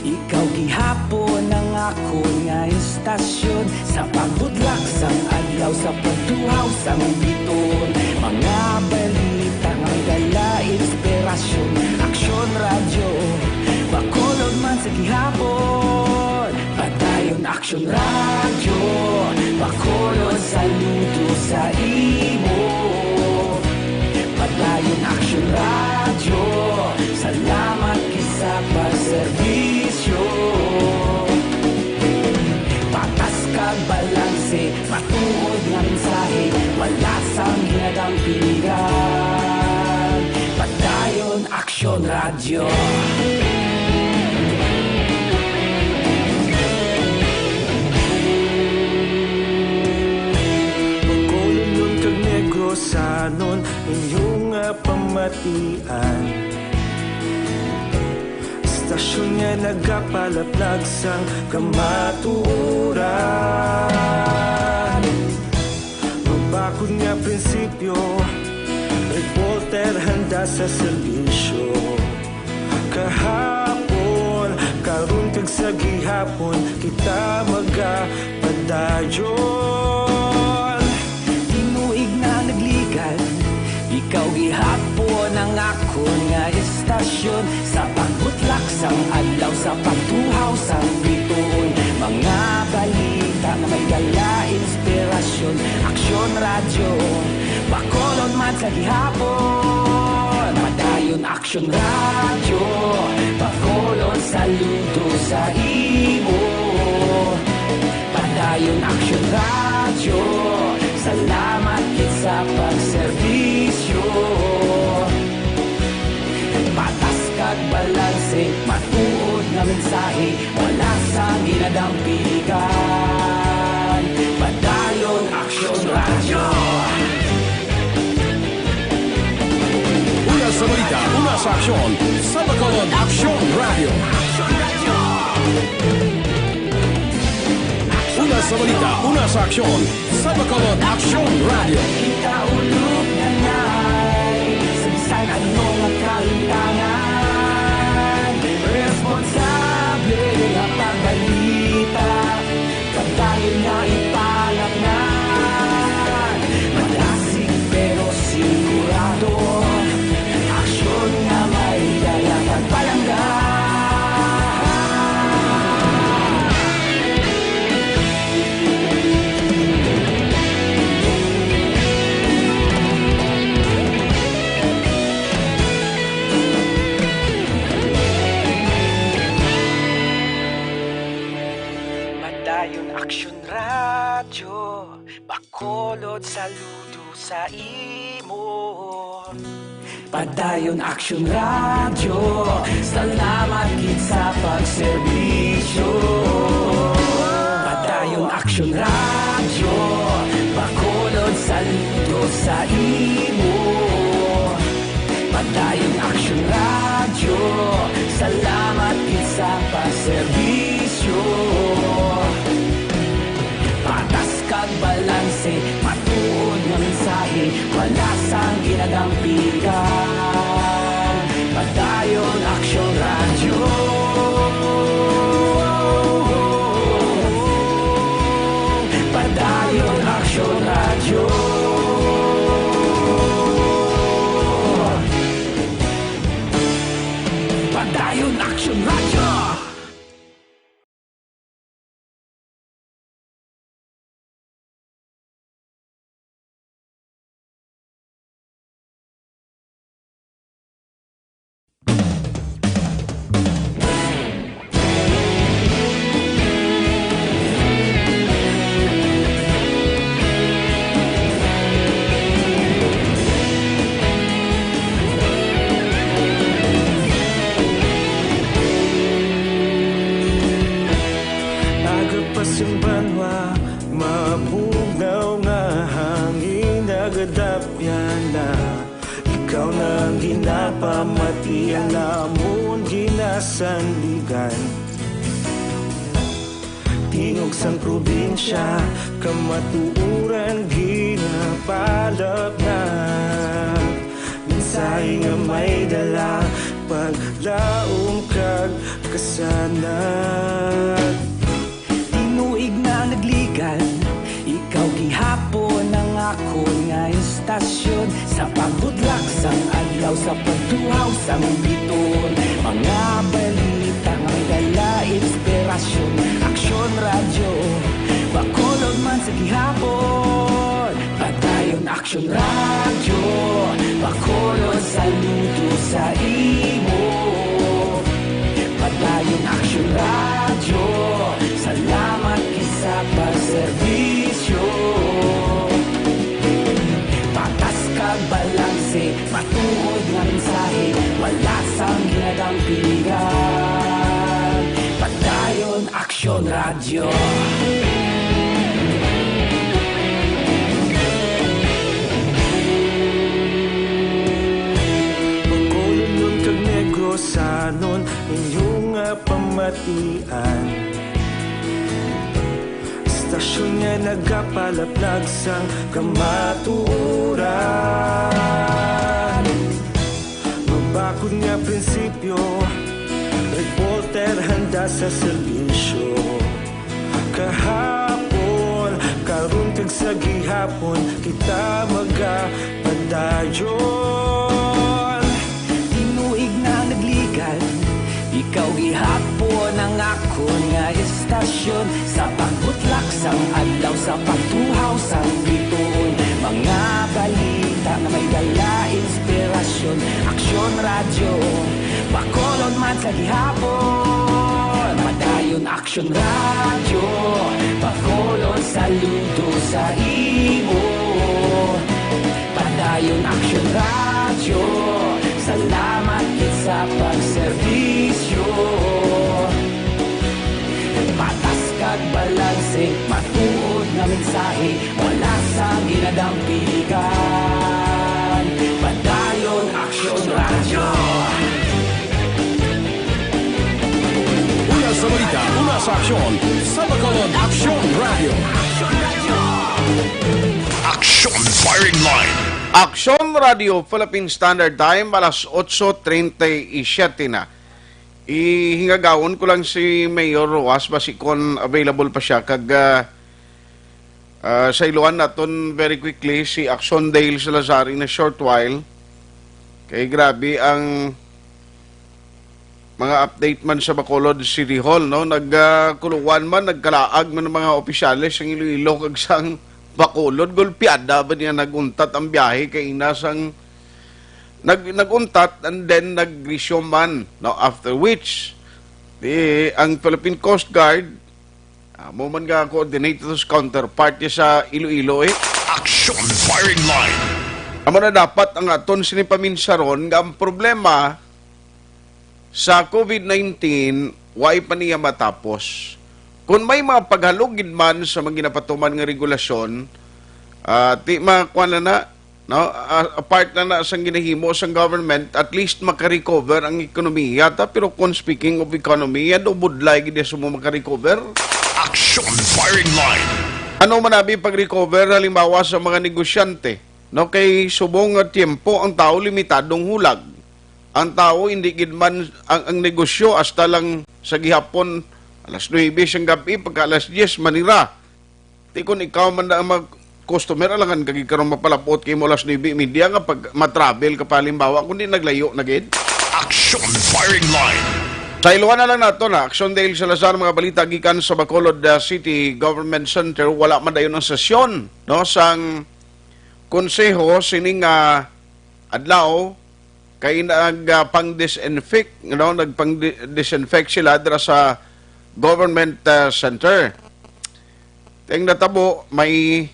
Speaker 14: ikaw gihapon ang ako nga istasyon. Sa pagbudlak sang adlaw, sa pagtuhaw sang biton, mga balita nga dala inspirasyon. Action Radio, bakolod man sa gihapon. Padayon Action Radio, bakolod saludo sa imo. Padayon Action Radio, salamat kisa pagserbisyo. Patas kag balanse, matuod nga mensahe, wala sang ginadampigan. Padayon Action Radio.
Speaker 13: Bakolod nun kag Negrosanon inyong pamatian. Stasyon nga nagapalaplag sang kamatuuran. Magbakod nga prinsipyo, reporter handa sa serbisyo. Kahapon, karon kag sa gihapon, kita magapadayon.
Speaker 14: Tinuig na nagligan, ikaw gihapon ang ako nga istasyon. Sa pagbutlak sang adlaw, sa pagtuhaw sang biton, mga balita na may dala inspirasyon. Action Radio, bakolod man sa gihapon. Padayon Action Radio, bakolod saludo sa imo. Padayon Action Radio, salamat kit sa pagserbisyo. Patas kag balanse, matuod nga mensahe, wala sang ginadampigan. Padayon Action Radio.
Speaker 1: Una sa balita, una sa aksyon, sa Bacolod Action Radio. Una sa balita, una sa aksyon, sa Bacolod Action Radio.
Speaker 14: Kita ulog na na'y sabisan ano nga kalintangan. Responsable nga pagbalita, pagdayon nga ipalaknan. Malasig pero sigurado, aksyon nga may dalang pagpalanggan. Bakulod saludo sa imo. Padayon Action Radio, salamat gid sa pagserbisyo. Padayon Action Radio, bakulod saludo sa imo. Padayon Action Radio, salamat gid sa pagserbisyo. Patas kag balanse, matuod nga mensahe, wala sang ginagampikan. Padayon Action Radio. Padayon Action Radio. Padayon Action Radio.
Speaker 13: Banwa, mabugaw nga hangin nagadapyan na. Ikaw na ginapamatian namon ginasandigan. Tingog sang probinsya, kamatuuran ginapalap na. Mensahe nga may dala, paglaong kag kasanat.
Speaker 14: Tinuig na nagligan, ikaw gihapon ang ako nga istasyon. Sa pagbudlak sang adlaw, sa pagtuhaw sang biton. Mga balita nga may dala inspirasyon. Action Radio, bakulod man sa gihapon. Padayon Action Radio, bakulod saludo sa imo. Padayon Action Radio, salamat sa pagserbisyo. Patas kag balanse, matuod nga mensahe, wala sang ginagampigan. Padayon Action Radio.
Speaker 13: Bakulod nun kag Negrosanon, inyong pamatian. Stasyon nga nagapalaplag sang kamatuuran. Mabakod nga prinsipyo, reporter handa sa serbisyo. Kahapon, karon kag sa gihapon, kita magapadayon.
Speaker 14: Tinuig na nagligan, ikaw gihapon ang ako nga istasyon. Sa pagbutlak sang adlaw, sa pagtuhaw sang biton. Mga balita na may dala inspirasyon. Action Radio, bakulod man sa gihapon. Padayon Action Radio, bakulod saludo sa imo. Padayon Action Radio, salamat gid sa pagserbisyo. Patas kag balanse, matuod nga mensahe, wala sang ginadampigan. Padayon Action Radio.
Speaker 1: Una sa balita, una sa aksyon, sa Bacolod Action Radio.
Speaker 2: Action Firing Line. Action Radio Philippine Standard Time, alas 8:37 na. Ihingagawon ko lang si Mayor Roas, basikon available pa siya kag sa iluan naton very quickly si Action Dale Salazar in a short while. Kay grabe ang mga update man sa Bacolod City Hall, no? Nagkuluan man, nagkalaag man ng mga opisyales ang Iloilo kag sang Bacolod. Golpiada ba niya naguntat ang biyahe kay inasang naguntat and then nagresume man, no? After which ang Philippine Coast Guard mo man nga coordinate sa counterpart niya sa Iloilo
Speaker 1: Action firing line.
Speaker 2: Amo na dapat ang aton sinipaminsaron nga ang problema sa COVID-19 way pa niya matapos. Kung may mga paghalugid man sa mga ginapatuman nga regulasyon, ti makuha na no, apart na sa ginahimo sa government, at least makarecover ang ekonomiya. Pero kung speaking of economy, yan ubudlay gid sa mo makarecover.
Speaker 1: Action firing line.
Speaker 2: Ano man abi pag-recover halimbawa sa mga negosyante? No, kay subong nga tiempo ang tao limitadong hulag. Ang tao hindi gid man ang negosyo hasta lang sa gihapon alas 9 siyang gabi pagka alas 10 manira. Ti kun ikaw man na mag customer alangan kagi karon mapalapot kay mo alas 9 media nga pag matravel ka pa halimbawa kundi naglayo na gid.
Speaker 1: Action firing line.
Speaker 2: Sa iluhan na lang nato na, Action Dale Salazar, mga balita gikan sa Bacolod City Government Center, wala man dayon ang sesyon, no, sang konseho sining adlaw kay pang-disinfect, no, nagpang-disinfect sila dira sa Government Center. Teng natabo, may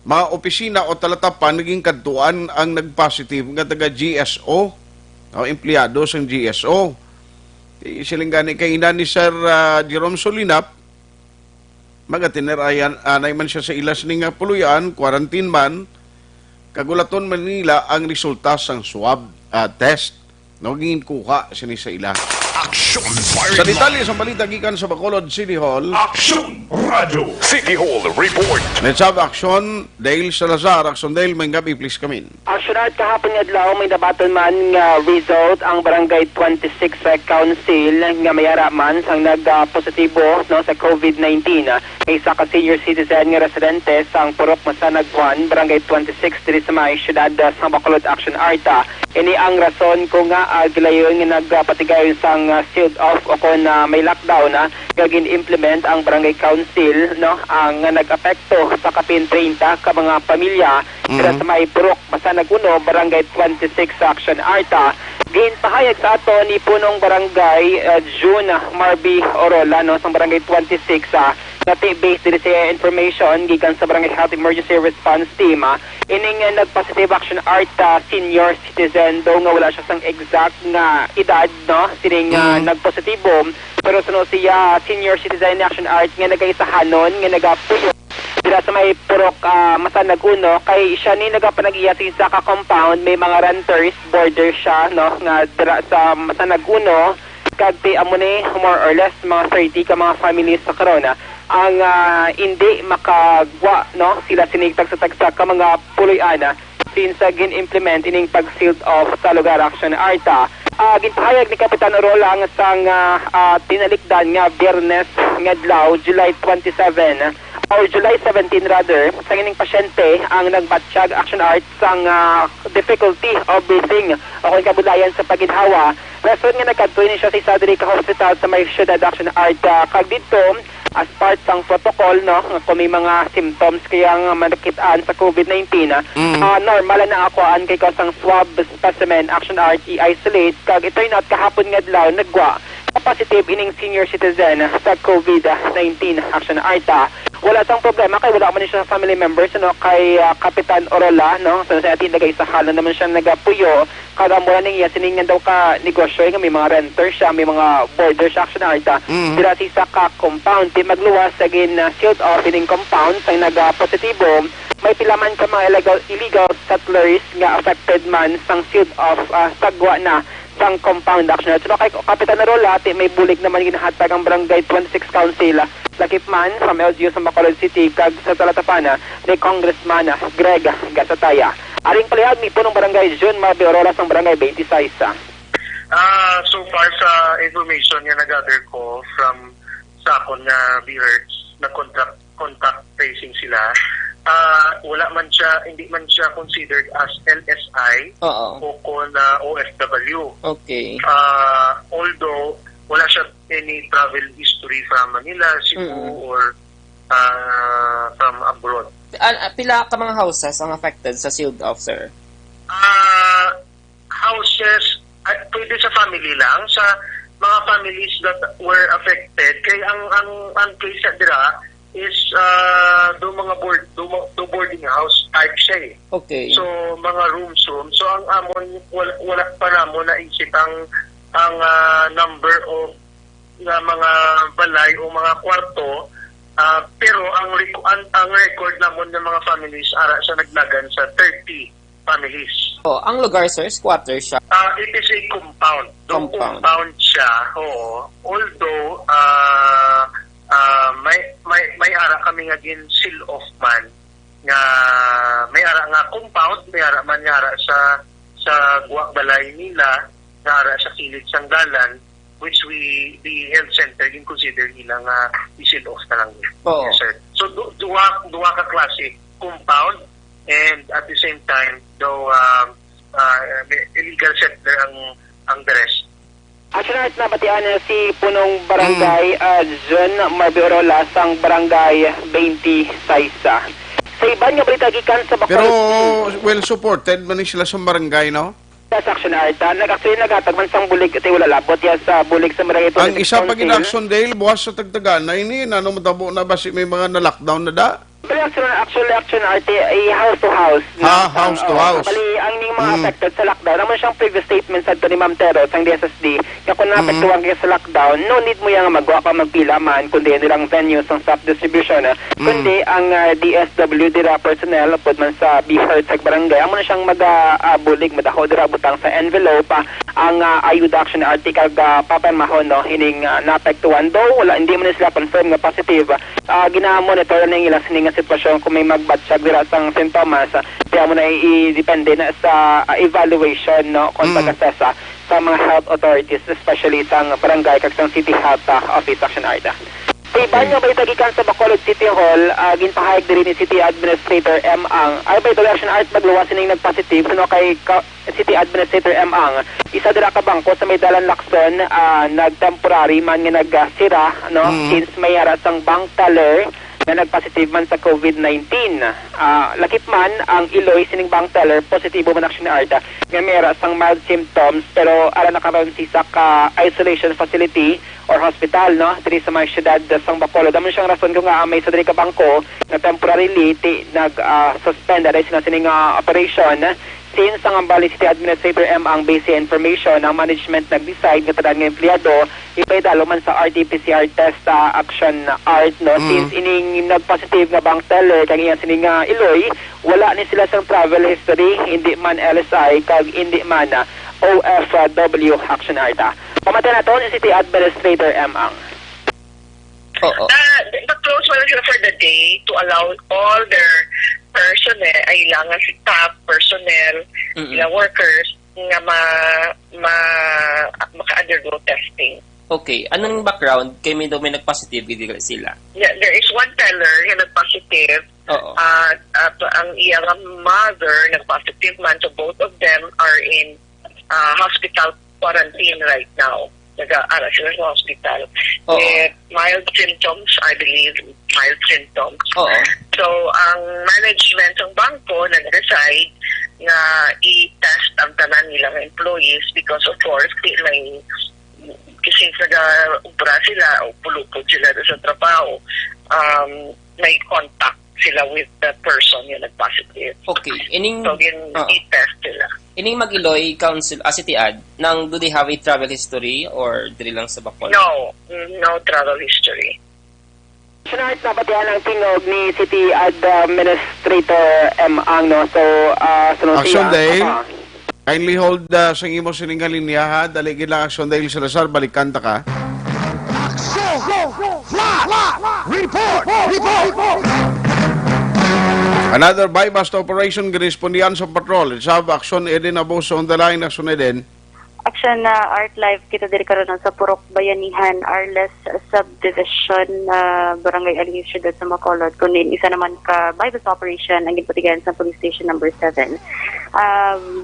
Speaker 2: mga opisina o talatapan naging kadtuan ang nagpositive nga taga GSO, o empleyado sa GSO. Siling gani kay ina ni Sir Jerome Solinap, magatinerayan, anay man siya sa ilas ni nga puluyan, quarantine man, kagulaton man nila ang resulta sang swab test. Naging kuha sini sa ila.
Speaker 1: Action firing
Speaker 2: Sa detalye sa balita gikan sa Bacolod City Hall.
Speaker 1: Action Radio City Hall report.
Speaker 2: Let's have Action Dale Salazar. Action Dale, may gabi, please come in.
Speaker 15: Asyonat kahapon nga adlaw may nabaton man nga result ang Barangay 26 Council nga mayara man sang nagpositibo no sa COVID-19. Isa ka senior citizen nga residente sang Purok Masanag 1, Barangay 26 diri sa may syudad sa Bacolod Action Arta. Ini ang rason ko nga gilayon nga nagpatigayon sang sealed off o kung may lockdown gagin implement ang Barangay Council no ang nag-apekto sa kapin 30 ka mga pamilya dira sa may Purok Masanag 1, Barangay 26 Action Arta. Ginpahayag sa ato ni punong barangay June Marby Orola no sa Barangay 26 based dito sa information gikan sa Barangay Health Emergency Response Team ining nag-positive Action Arta senior citizen do nga wala siya sang exact nga edad no sining nagpositibo pero suno siya senior citizen Action Art nga nagaisahanon nga nagapuyo dira sa may Purok Masanag 1 kay siya ni nagapanag-iya sa ka compound may mga renters border siya no nga dira sa Masanag 1 kagti amo ni more or less mga 30 ka mga families sa corona ang hindi makagwa no sila sinigtag sa tagsa ka mga puloy-ana since gin-implement ining pag-sealed off sa lugar Action Arta. Ginpahayag ni Kapitan Orola nga sang tinalikdan nga Biyernes nga adlaw July 27 or July 17 rather sa ining pasyente ang nagbatsyag Action Art sang difficulty of breathing o kung kabulayan sa paginhawa. Rason nga nagkadto ni siya sa Sadri ka Hospital sa may Syudad Action Art kag dito as part sang protocol no kung may mga symptoms kaya nga manakitaan sa COVID-19 normal na akuan kay sang swab specimen Action Art i-isolate kag ito'y not kahapon nga adlaw nagwa positive ining senior citizen sa COVID-19 Action Arta. Wala sang problema kay wala man siya sa family members no kay Kapitan Orola no so sa atin nagay sa halon naman siya nagapuyo kada mo ning siningan daw ka negosyo nga may mga renter siya may mga border sa Action Arta dira sa ka compound ti magluwas sa gin sealed off ining compound sa nagapositibo may pilaman ka mga illegal settlers nga affected man sang sealed off sagwa na sang compound Action Arta. So kay Kapitan Orola may bulig naman ginahatag ang Barangay 26 Council lakip man from LGU sa Bacolod City kag sa Talatapana ni Congressman Greg Gasataya. Aring palihag ni punong Barangay June Marby Orola sang Barangay 26.
Speaker 16: So far sa information nga nag-gather ko from sa akon nga viewers na contact tracing sila, wala man siya, hindi man siya considered as LSI o kung OFW.
Speaker 17: Okay.
Speaker 16: Although wala siya any travel history from Manila, Cebu or from abroad.
Speaker 17: Pila ka mga houses ang affected sa sealed off, sir?
Speaker 16: Houses, pwede sa family lang, sa mga families that were affected. Kay ang case dira is do mga boarding house type siya eh.
Speaker 17: Okay.
Speaker 16: So mga rooms. So ang amon wala pa namo naisip ang number of na mga balay o mga kwarto. Pero ang record namon ng mga families ara sa naglagan sa 30 families.
Speaker 17: Oh, ang lugar, sir, squatter siya.
Speaker 16: It is a compound. Compound siya. Oo. Although may ara kami nga gin seal of man nga may ara nga compound, may ara man nga ara sa guwak balay nila, nga ara sa kilid sang dalan, which the health center din consider nila nga i-seal off na lang.
Speaker 17: Oo.
Speaker 16: Yes, sir. So duwa ka klase compound and at the same time though illegal settler ang the rest.
Speaker 15: Actually, nabatian na si punong barangay John Marbiorola sang barangay 20 Saisa. Sa iban nga balita gikan sa Bacolod.
Speaker 2: Pero well supported man sila sa barangay, no?
Speaker 15: Sa action arta, nag-actually nagatag man sang bulig at wala labot ya sa bulig sa barangay.
Speaker 2: Ang isa pag in-action Dale, buwas sa tagtagan na ini, ano matabo na ba si may mga na-lockdown na da?
Speaker 15: Pero actually action arte ay house to house.
Speaker 2: House to house.
Speaker 15: Bali, ang ning mga affected sa lockdown, naman siyang previous statement sa ni Ma'am Tero sang DSSD, nga kung naapektuhan kayo sa lockdown, no need mo yung magawa pa magpila man, kundi nilang venues ang stop distribution, kundi ang DSW dira personnel, upod man sa BHERT sa barangay, amo na siyang mag-bulig, madaho dira butang sa envelope, ang ayuda action arte kag papamahon, no, hining naapektuhan. Though, hindi mo na sila confirm nga positive, gina-monitor na ilang sining sitwasyon kung may magbatsyag dira sang sintomas, kaya mo na i-depende na sa evaluation, no, kung pag-assess sa mga health authorities, especially sa barangay kag sa city health office action arda. Sa iba nyo ba itagikan sa Bacolod City Hall, ginpahayag din ni City Administrator M. Ang, ay ba ito action art magluwasin ng nag-positive, no, kay City Administrator M. Ang, isa dira ka bangko sa may dalan Lacson, nag-temporary man nga nag-sira, no, since may yara sang bank teller na nag-positive man sa COVID-19. Lakip man ang Iloy sining bank teller, positibo man action arda, nga mayroon sang mild symptoms, pero ara nakaroon si sa isolation facility or hospital, no, diri sa mga syudad sang Bacolod. Damo siyang rason kung nga may sa diri ka bangko na temporarily nag-suspend aray sila sining operation. Since ang Ambali City Administrator M. ang base information, ang management nag-decide nga tanan nga empleyado ipaidalo man sa RT-PCR test action art, no. Since ining nag-positive nga bank teller kag iyan sining Iloy, wala ni sila sang travel history, hindi man LSI kag hindi man OFW action arta. Pamatay na to ni City Administrator M. Ang.
Speaker 18: Nag-close mo sila for the day to allow all their personnel, ay ilangan staff, personnel, ilang workers, nga maka-undergo testing.
Speaker 17: Okay. Anong background? Kay may daw may nag-positive sila?
Speaker 18: Yeah, there is one teller na nag-positive. At ang iyang mother nag-positive man. So both of them are in hospital quarantine right now. Nag-aara sila sa hospital. With mild symptoms, I believe, mild symptoms. So, ang management ng bangko nag-decide na i-test ang tanan nilang employees because of course, may kasi nag-ubra sila o pulupod sila sa trabaho, may contact sila with the person yung nag-positive.
Speaker 17: Okay.
Speaker 18: So, i-test sila.
Speaker 17: Ining Mag-Iloy Council, City Ad, do they have a travel history or dili lang sa Bacolod?
Speaker 18: No travel history.
Speaker 15: Tonight, nabatihan ang tingog ni City Administrator M. Ang, no? So,
Speaker 2: Action Dale, kindly hold sa imo sining linya, ha? Dali lang Action Dale Salazar, balikan ta ka.
Speaker 1: Action! Report!
Speaker 2: Another bypass operation girespondihan sa patrol. Sab Action Eden Abos on the line, Action Eden.
Speaker 19: Action Art Live kita diri karon sa Purok Bayanihan, Arles Subdivision, Barangay Alihi, Ciudad sa Bacolod. Kunin isa naman ka bypass operation ang ginpatigan sa Police Station number 7.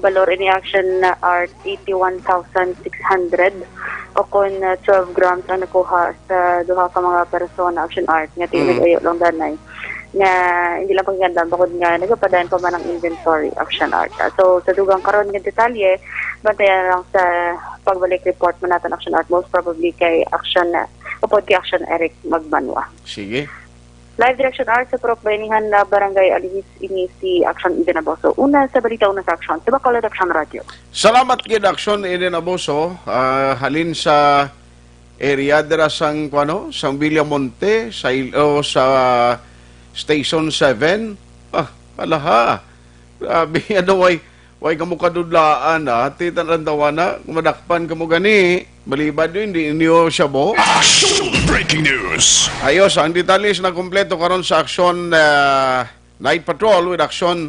Speaker 19: Balor ini Action Art 81,600 o kun 12 grams ang nakuha sa duha ka mga persona. Action Art nga tinig ayo lang danay nga hindi lang pagganda bakod nga nagapadayon pa man ang inventory Action Art. So sa dugang karon nga detalye bantayan lang sa pagbalik report mo natin Action Art, most probably kay Action upod kay Action Eric Magbanwa.
Speaker 2: Sige.
Speaker 19: Live Direction R sa Prokbenihan na Barangay Alihis ini si Action Eden Aboso. Una sa balita, una sa Action. Diba Bacolod Action Radio?
Speaker 2: Salamat gid Action Eden Aboso. Halin sa area dira sang sang Villamonte sa sa Station 7. Alaha. Grabe way kamo kadudlaan titan-randawan na kumadakpan kamo gani. Balibad yun, hindi niyo siya mo.
Speaker 1: Action Breaking News.
Speaker 2: Ayos, ang detalles na kumpleto karon sa Action Night Patrol with Action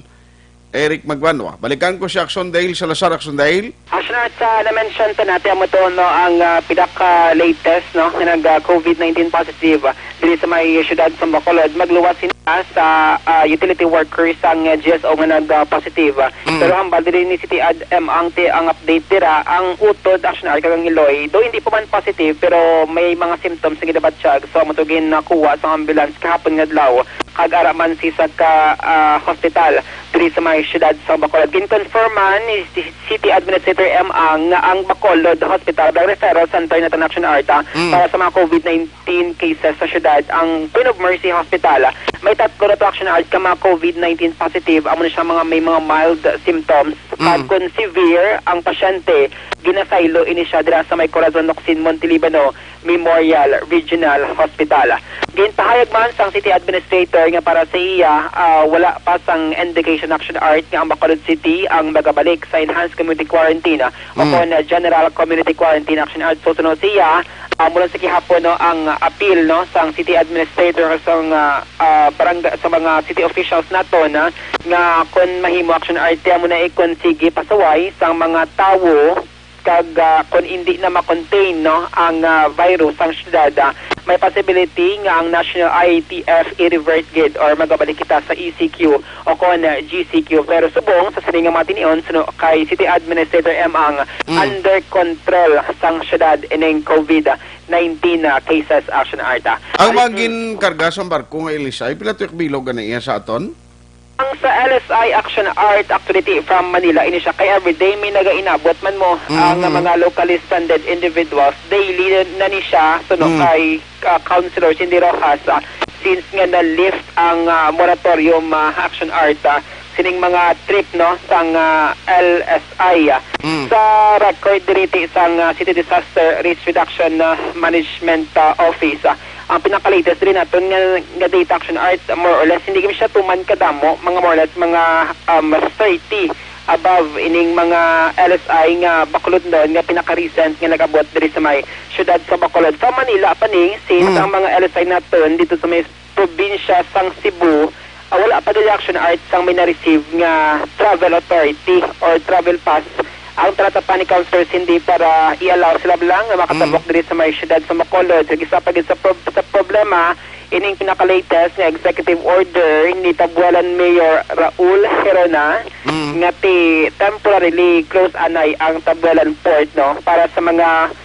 Speaker 2: Eric Magbanwa. Balikan ko si Action Dale Salazar. Action Dale.
Speaker 15: Action Art, na-mention to natin mo to, ang pinaka-latest na nag-COVID-19 positive dito sa may syudad sa Bacolod. Magluwas sila sa utility workers ang GSO nga nag-positive. Pero hambal din ni City Ad ang update dira, ang utod Action Art kagang Iloy, do hindi pa man positive pero may mga symptoms na gidabatsyag. So matugin nakuha sa ambulance kahapon nga adlaw kag-ara man si sa hospital diri sa may syudad sa Bacolod. Ginconfirman ni City Administrator M. ang Bacolod Hospital ang referral center na Action Art para sa mga COVID-19 cases sa syudad. Ang Queen of Mercy Hospital may 3 na Action Art ka mga COVID-19 positive. Amo na siya may mga mild symptoms. At kung severe ang pasyente, ginasaylo ini siya dira sa may Corazon Noxin Montelibano Memorial Regional Hospital. Ginpahayag man sang City Administrator nga para sa iya wala pa sang indication Action Art nga ang Bacolod City ang magabalik sa Enhanced Community Quarantine o kung General Community Quarantine Action Art. So sunod siya mula sa kihapon ang appeal sang City Administrator sa sa mga city officials nato nga kung mahimo Action Art mo na ikonsige pasaway sang mga tawo kag kung hindi na ma-contain ang virus ang syudad, may possibility nga ang National IATF i-revert gid or magabalik kita sa ECQ o kung GCQ. Pero subong sa sining nga matinion kay City Administrator M ang under control sang syudad ining COVID-19 cases Action Art.
Speaker 2: Ang magin karga sa barko nga Elisay, pila tuyok bilog ganiya sa aton?
Speaker 15: Ang sa LSI Action Art Activity from Manila, ini siya kay everyday may nagainabot man mo ang mga locally stranded individuals. Daily na ni siya kay Councilor Cindy Rojas since nga na-lift ang moratorium Action Art sining mga trip sang LSI. Sa record diriti sang City Disaster Risk Reduction Management Office, ang pinaka-latest rin natin nga data Action Art, more or less, hindi kami siya tuman kadamo, mga more or less, mga 30 above ining mga LSI nga Bacolod noon, nga pinaka-recent nga nag-abot diri sa may syudad sa Bacolod. Sa Manila, paning, since ang mga LSI natin dito sa may probinsya sang Cebu, wala pa dili Action Art sang may na-receive nga travel authority or travel pass ang tratapan ni Councilor Cindy para i-allow sila lang na makatabok diri sa may syudad sa Bacolod. Isa pa sa problema, ining pinaka-latest nga executive order ni Tabuelan Mayor Raul Herona nga temporarily close anay ang Tabuelan Port para sa mga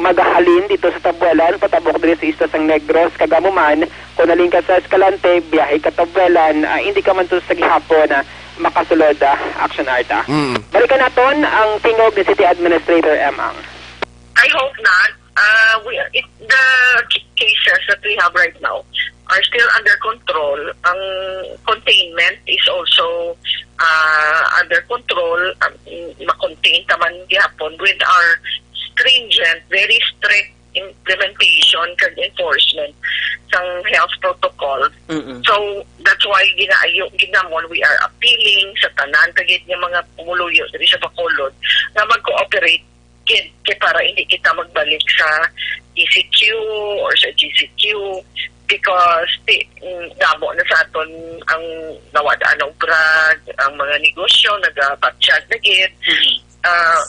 Speaker 15: magahalin dito sa Tabuelan, patabok diri sa isla sang Negros, kagamuman, kung naling ka sa Escalante, biyahe ka Tabuelan, hindi ka man to sa gihapon makasulod Action Art. Balikan naton ang tingog ni City Administrator Emang.
Speaker 18: I hope not. The cases that we have right now are still under control. Ang containment is also under control. Ma-contain taman gihapon with our stringent, very strict implementation and enforcement sang health protocol. So that's why ginamon we are appealing sa tanan kagid nga mga pumuluyo diri sa Bacolod nga mag-cooperate kay para hindi kita magbalik sa ECQ or sa GCQ because damo na sa aton ang nawadaan og brag, ang mga negosyo nagabatsyag na gid.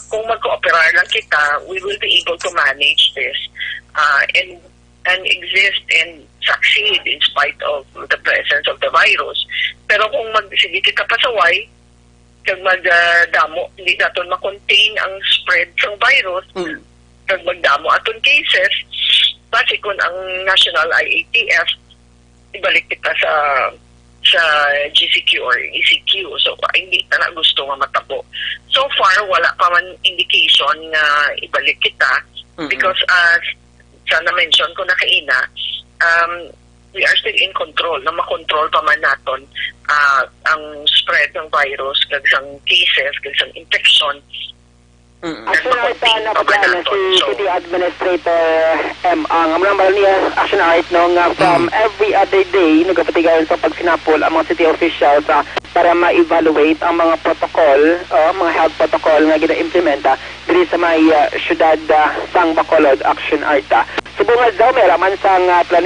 Speaker 18: Kung mag-cooperate lang kita, we will be able to manage this and exist and succeed in spite of the presence of the virus. Pero kung magsige kita pasaway, kag magdamo, hindi natin ma-contain ang spread ng virus, kag magdamo aton cases, base kung ang National IATF, ibalik kita sa GCQ or ECQ. So, hindi na gusto nga matabo. So far, wala pa man indication na ibalik kita because as sa na-mention ko na kaina, we are still in control, na makontrol pa man naton ang spread ng virus, kagsang cases, kagsang infection.
Speaker 15: Action Art na pagdala si City Administrator M. Ang amang niya Action Art from every other day nagapatigayon sa pagsinapol ang mga city officials para ma-evaluate ang mga protocol, mga health protocol nga gina-implementa diri sa may syudad sang Bacolod. Action Art. Subungad daw may raman sang 23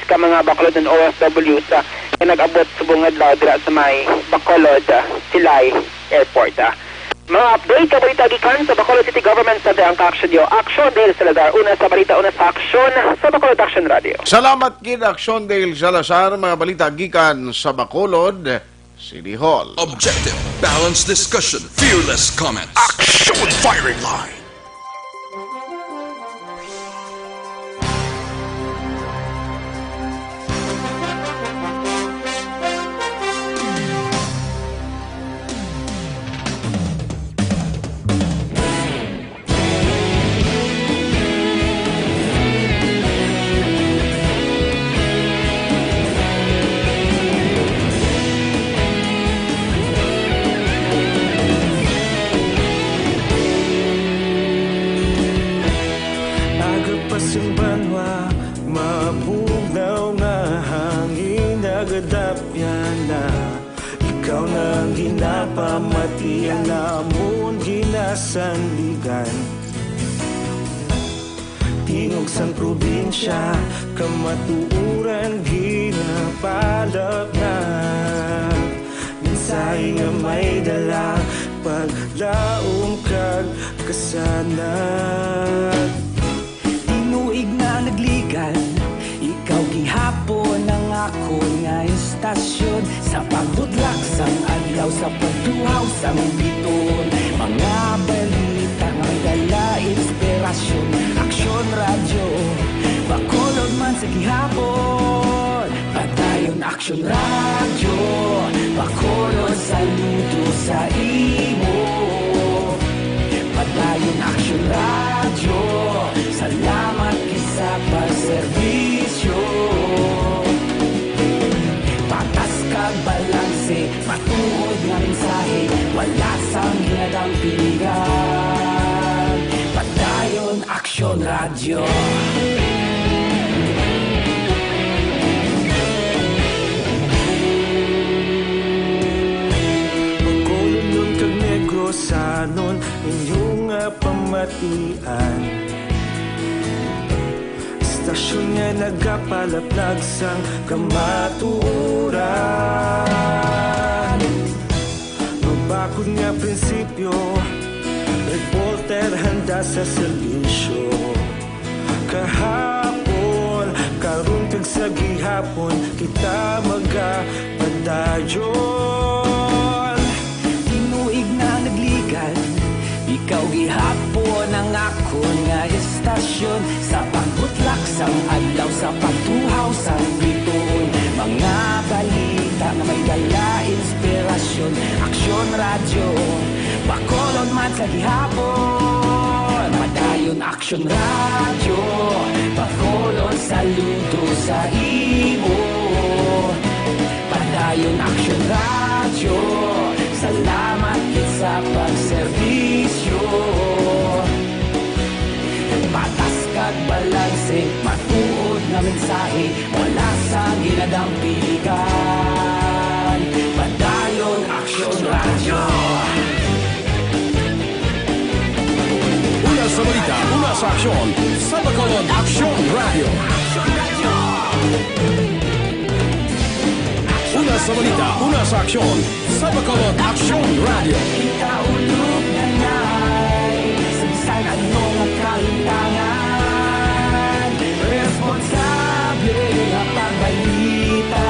Speaker 15: ka mga Bacolod and OFWs na nag-abot subungad daw dira sa may Bacolod Silay Airport. Mga update ka balita gikan sa Bacolod City Government Center ang Action Dio. Action Dale Salazar, una sa balita, una sa aksyon sa Bacolod Action Radio.
Speaker 2: Salamat kid Action Dale Salazar, mga balita gikan sa Bacolod City Hall.
Speaker 9: Objective, balanced discussion, fearless comments.
Speaker 1: Action firing line.
Speaker 13: Sandigan tingog sang probinsya kamatuuran ginapalap na minsay nga may dala paglaom kag kasanag tinuig na nagligan ikaw gihapon ang ako nga istasyon sa pagbutlak sang adlaw sa pagduhaw sang biton mga balita nga dala inspirasyon Aksyon Radyo Bacolod man sa gihapon padayon Aksyon Radyo Bacolod saludo sa imo padayon Aksyon Radyo salamat kisa pagserbisyo patas kag balanse matuod nga mensahe wala sang ginadang piligan padayon Aksyon Radyo Bacolod nun kag Negros sanon inyong pamatian istasyon nga nagapalaplag sang kamatuuran magbakod nga prinsipyo reporter handa sa serbisyo kahapon karon kag sa gihapon kita magapadayon tinuig na nagligan ikaw gihapon ang ako nga istasyon sa pagbutlak sang adlaw sa pagtuhaw sang biton mga balita na may dala inspirasyon Aksyon Radyo Bacolod man sa gihapon padayon Aksyon Radyo Bacolod saludo sa imo padayon Aksyon Radyo salamat sa pagserbisyo patas kag balanse matuod nga mensahe wala sang ginadang piligan padayon Aksyon Radyo
Speaker 1: Una sa balita, una sa aksyon sa Bacolod Action Radio. Una sa balita, una sa aksyon sa Bacolod Action Radio.
Speaker 13: Kita ulog na na'y Sabsan ano nga kahintangan Responsable nga pagbalita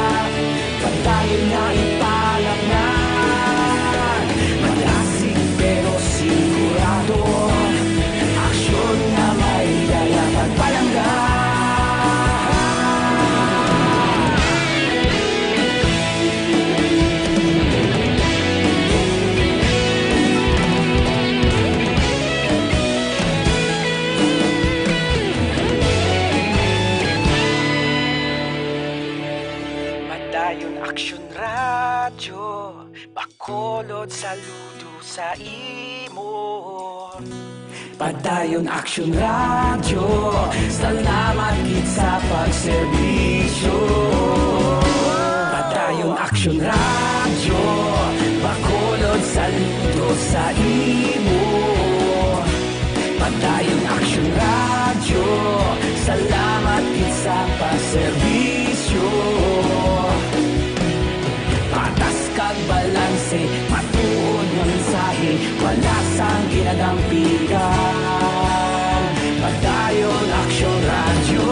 Speaker 13: Pagdayon nga ipalaknan Malasig pero sigurado Aksyon nga may dala pagpalanggan radyo, bakolod saludo sa imo. Padayon Action Radio, salamat gid sa pagserbisyo. Padayon Action Radio, bakolod saludo sa imo. Padayon Action Radio, salamat gid sa pagserbisyo. Patas kag balanse, matuod nga mensahe, wala sang ginadampigan. Padayon Action Radio.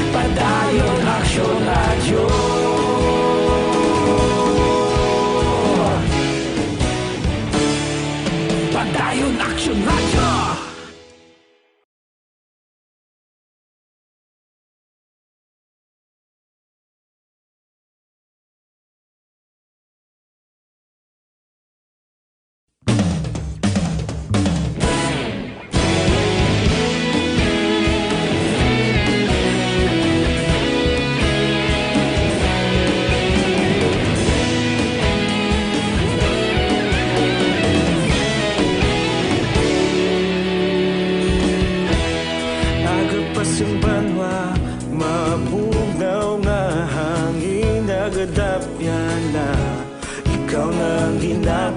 Speaker 13: Padayon Action Radio. Padayon Action Radio.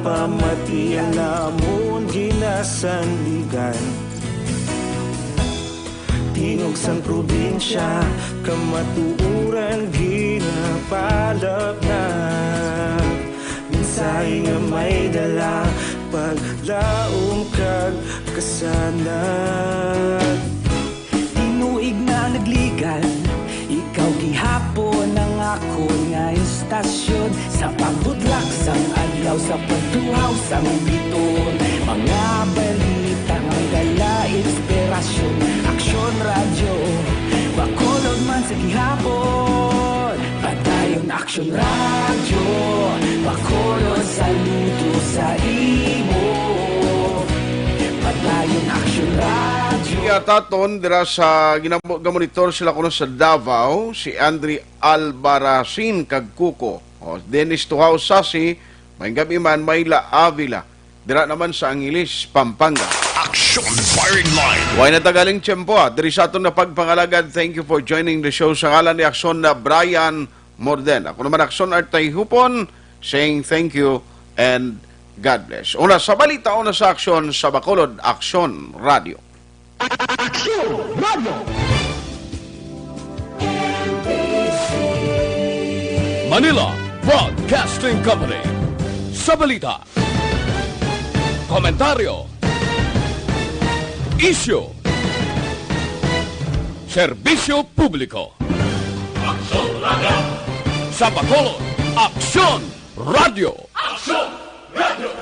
Speaker 20: Pamatian namon ginasandigan, tingog sang probinsya, kamatuuran ginapalap na. Mensahe nga may dala, paglaom kag kasanag.
Speaker 13: Tinuig na nagligan, ikaw gihapon ang ako nga istasyon. Sa pagbudlak sang adlaw, sa pagtuhaw sang biton, mga balita nga dala inspirasyon. Action Radio, bakolod man sa gihapon. Padayon Action Radio, bakolod saludo sa imo. Padayon Action Radio.
Speaker 2: Taton dira sa ginamonitor sila kuno sa Davao, si Andre Albarracin kag Kuko. O Dennis Tuhaw Sasi, may gabi man Mayla Avila. Dira naman sa Angeles, Pampanga.
Speaker 1: Action Firing Line.
Speaker 2: Way na tagaling tiyempo diri sa aton na pagpangalagad. Thank you for joining the show. Sa ngalan ni Action na Brian Morden. Ako naman Action Artay Hupon, saying thank you and God bless. Una sa balita, una sa Action sa Bacolod, Action Radio.
Speaker 11: Action Radio.
Speaker 1: Manila Broadcasting Company. Sa balita, komentaryo, issue, serbisyo publiko. Action Radio. Sa Bacolod, Action Radio. Action Radio.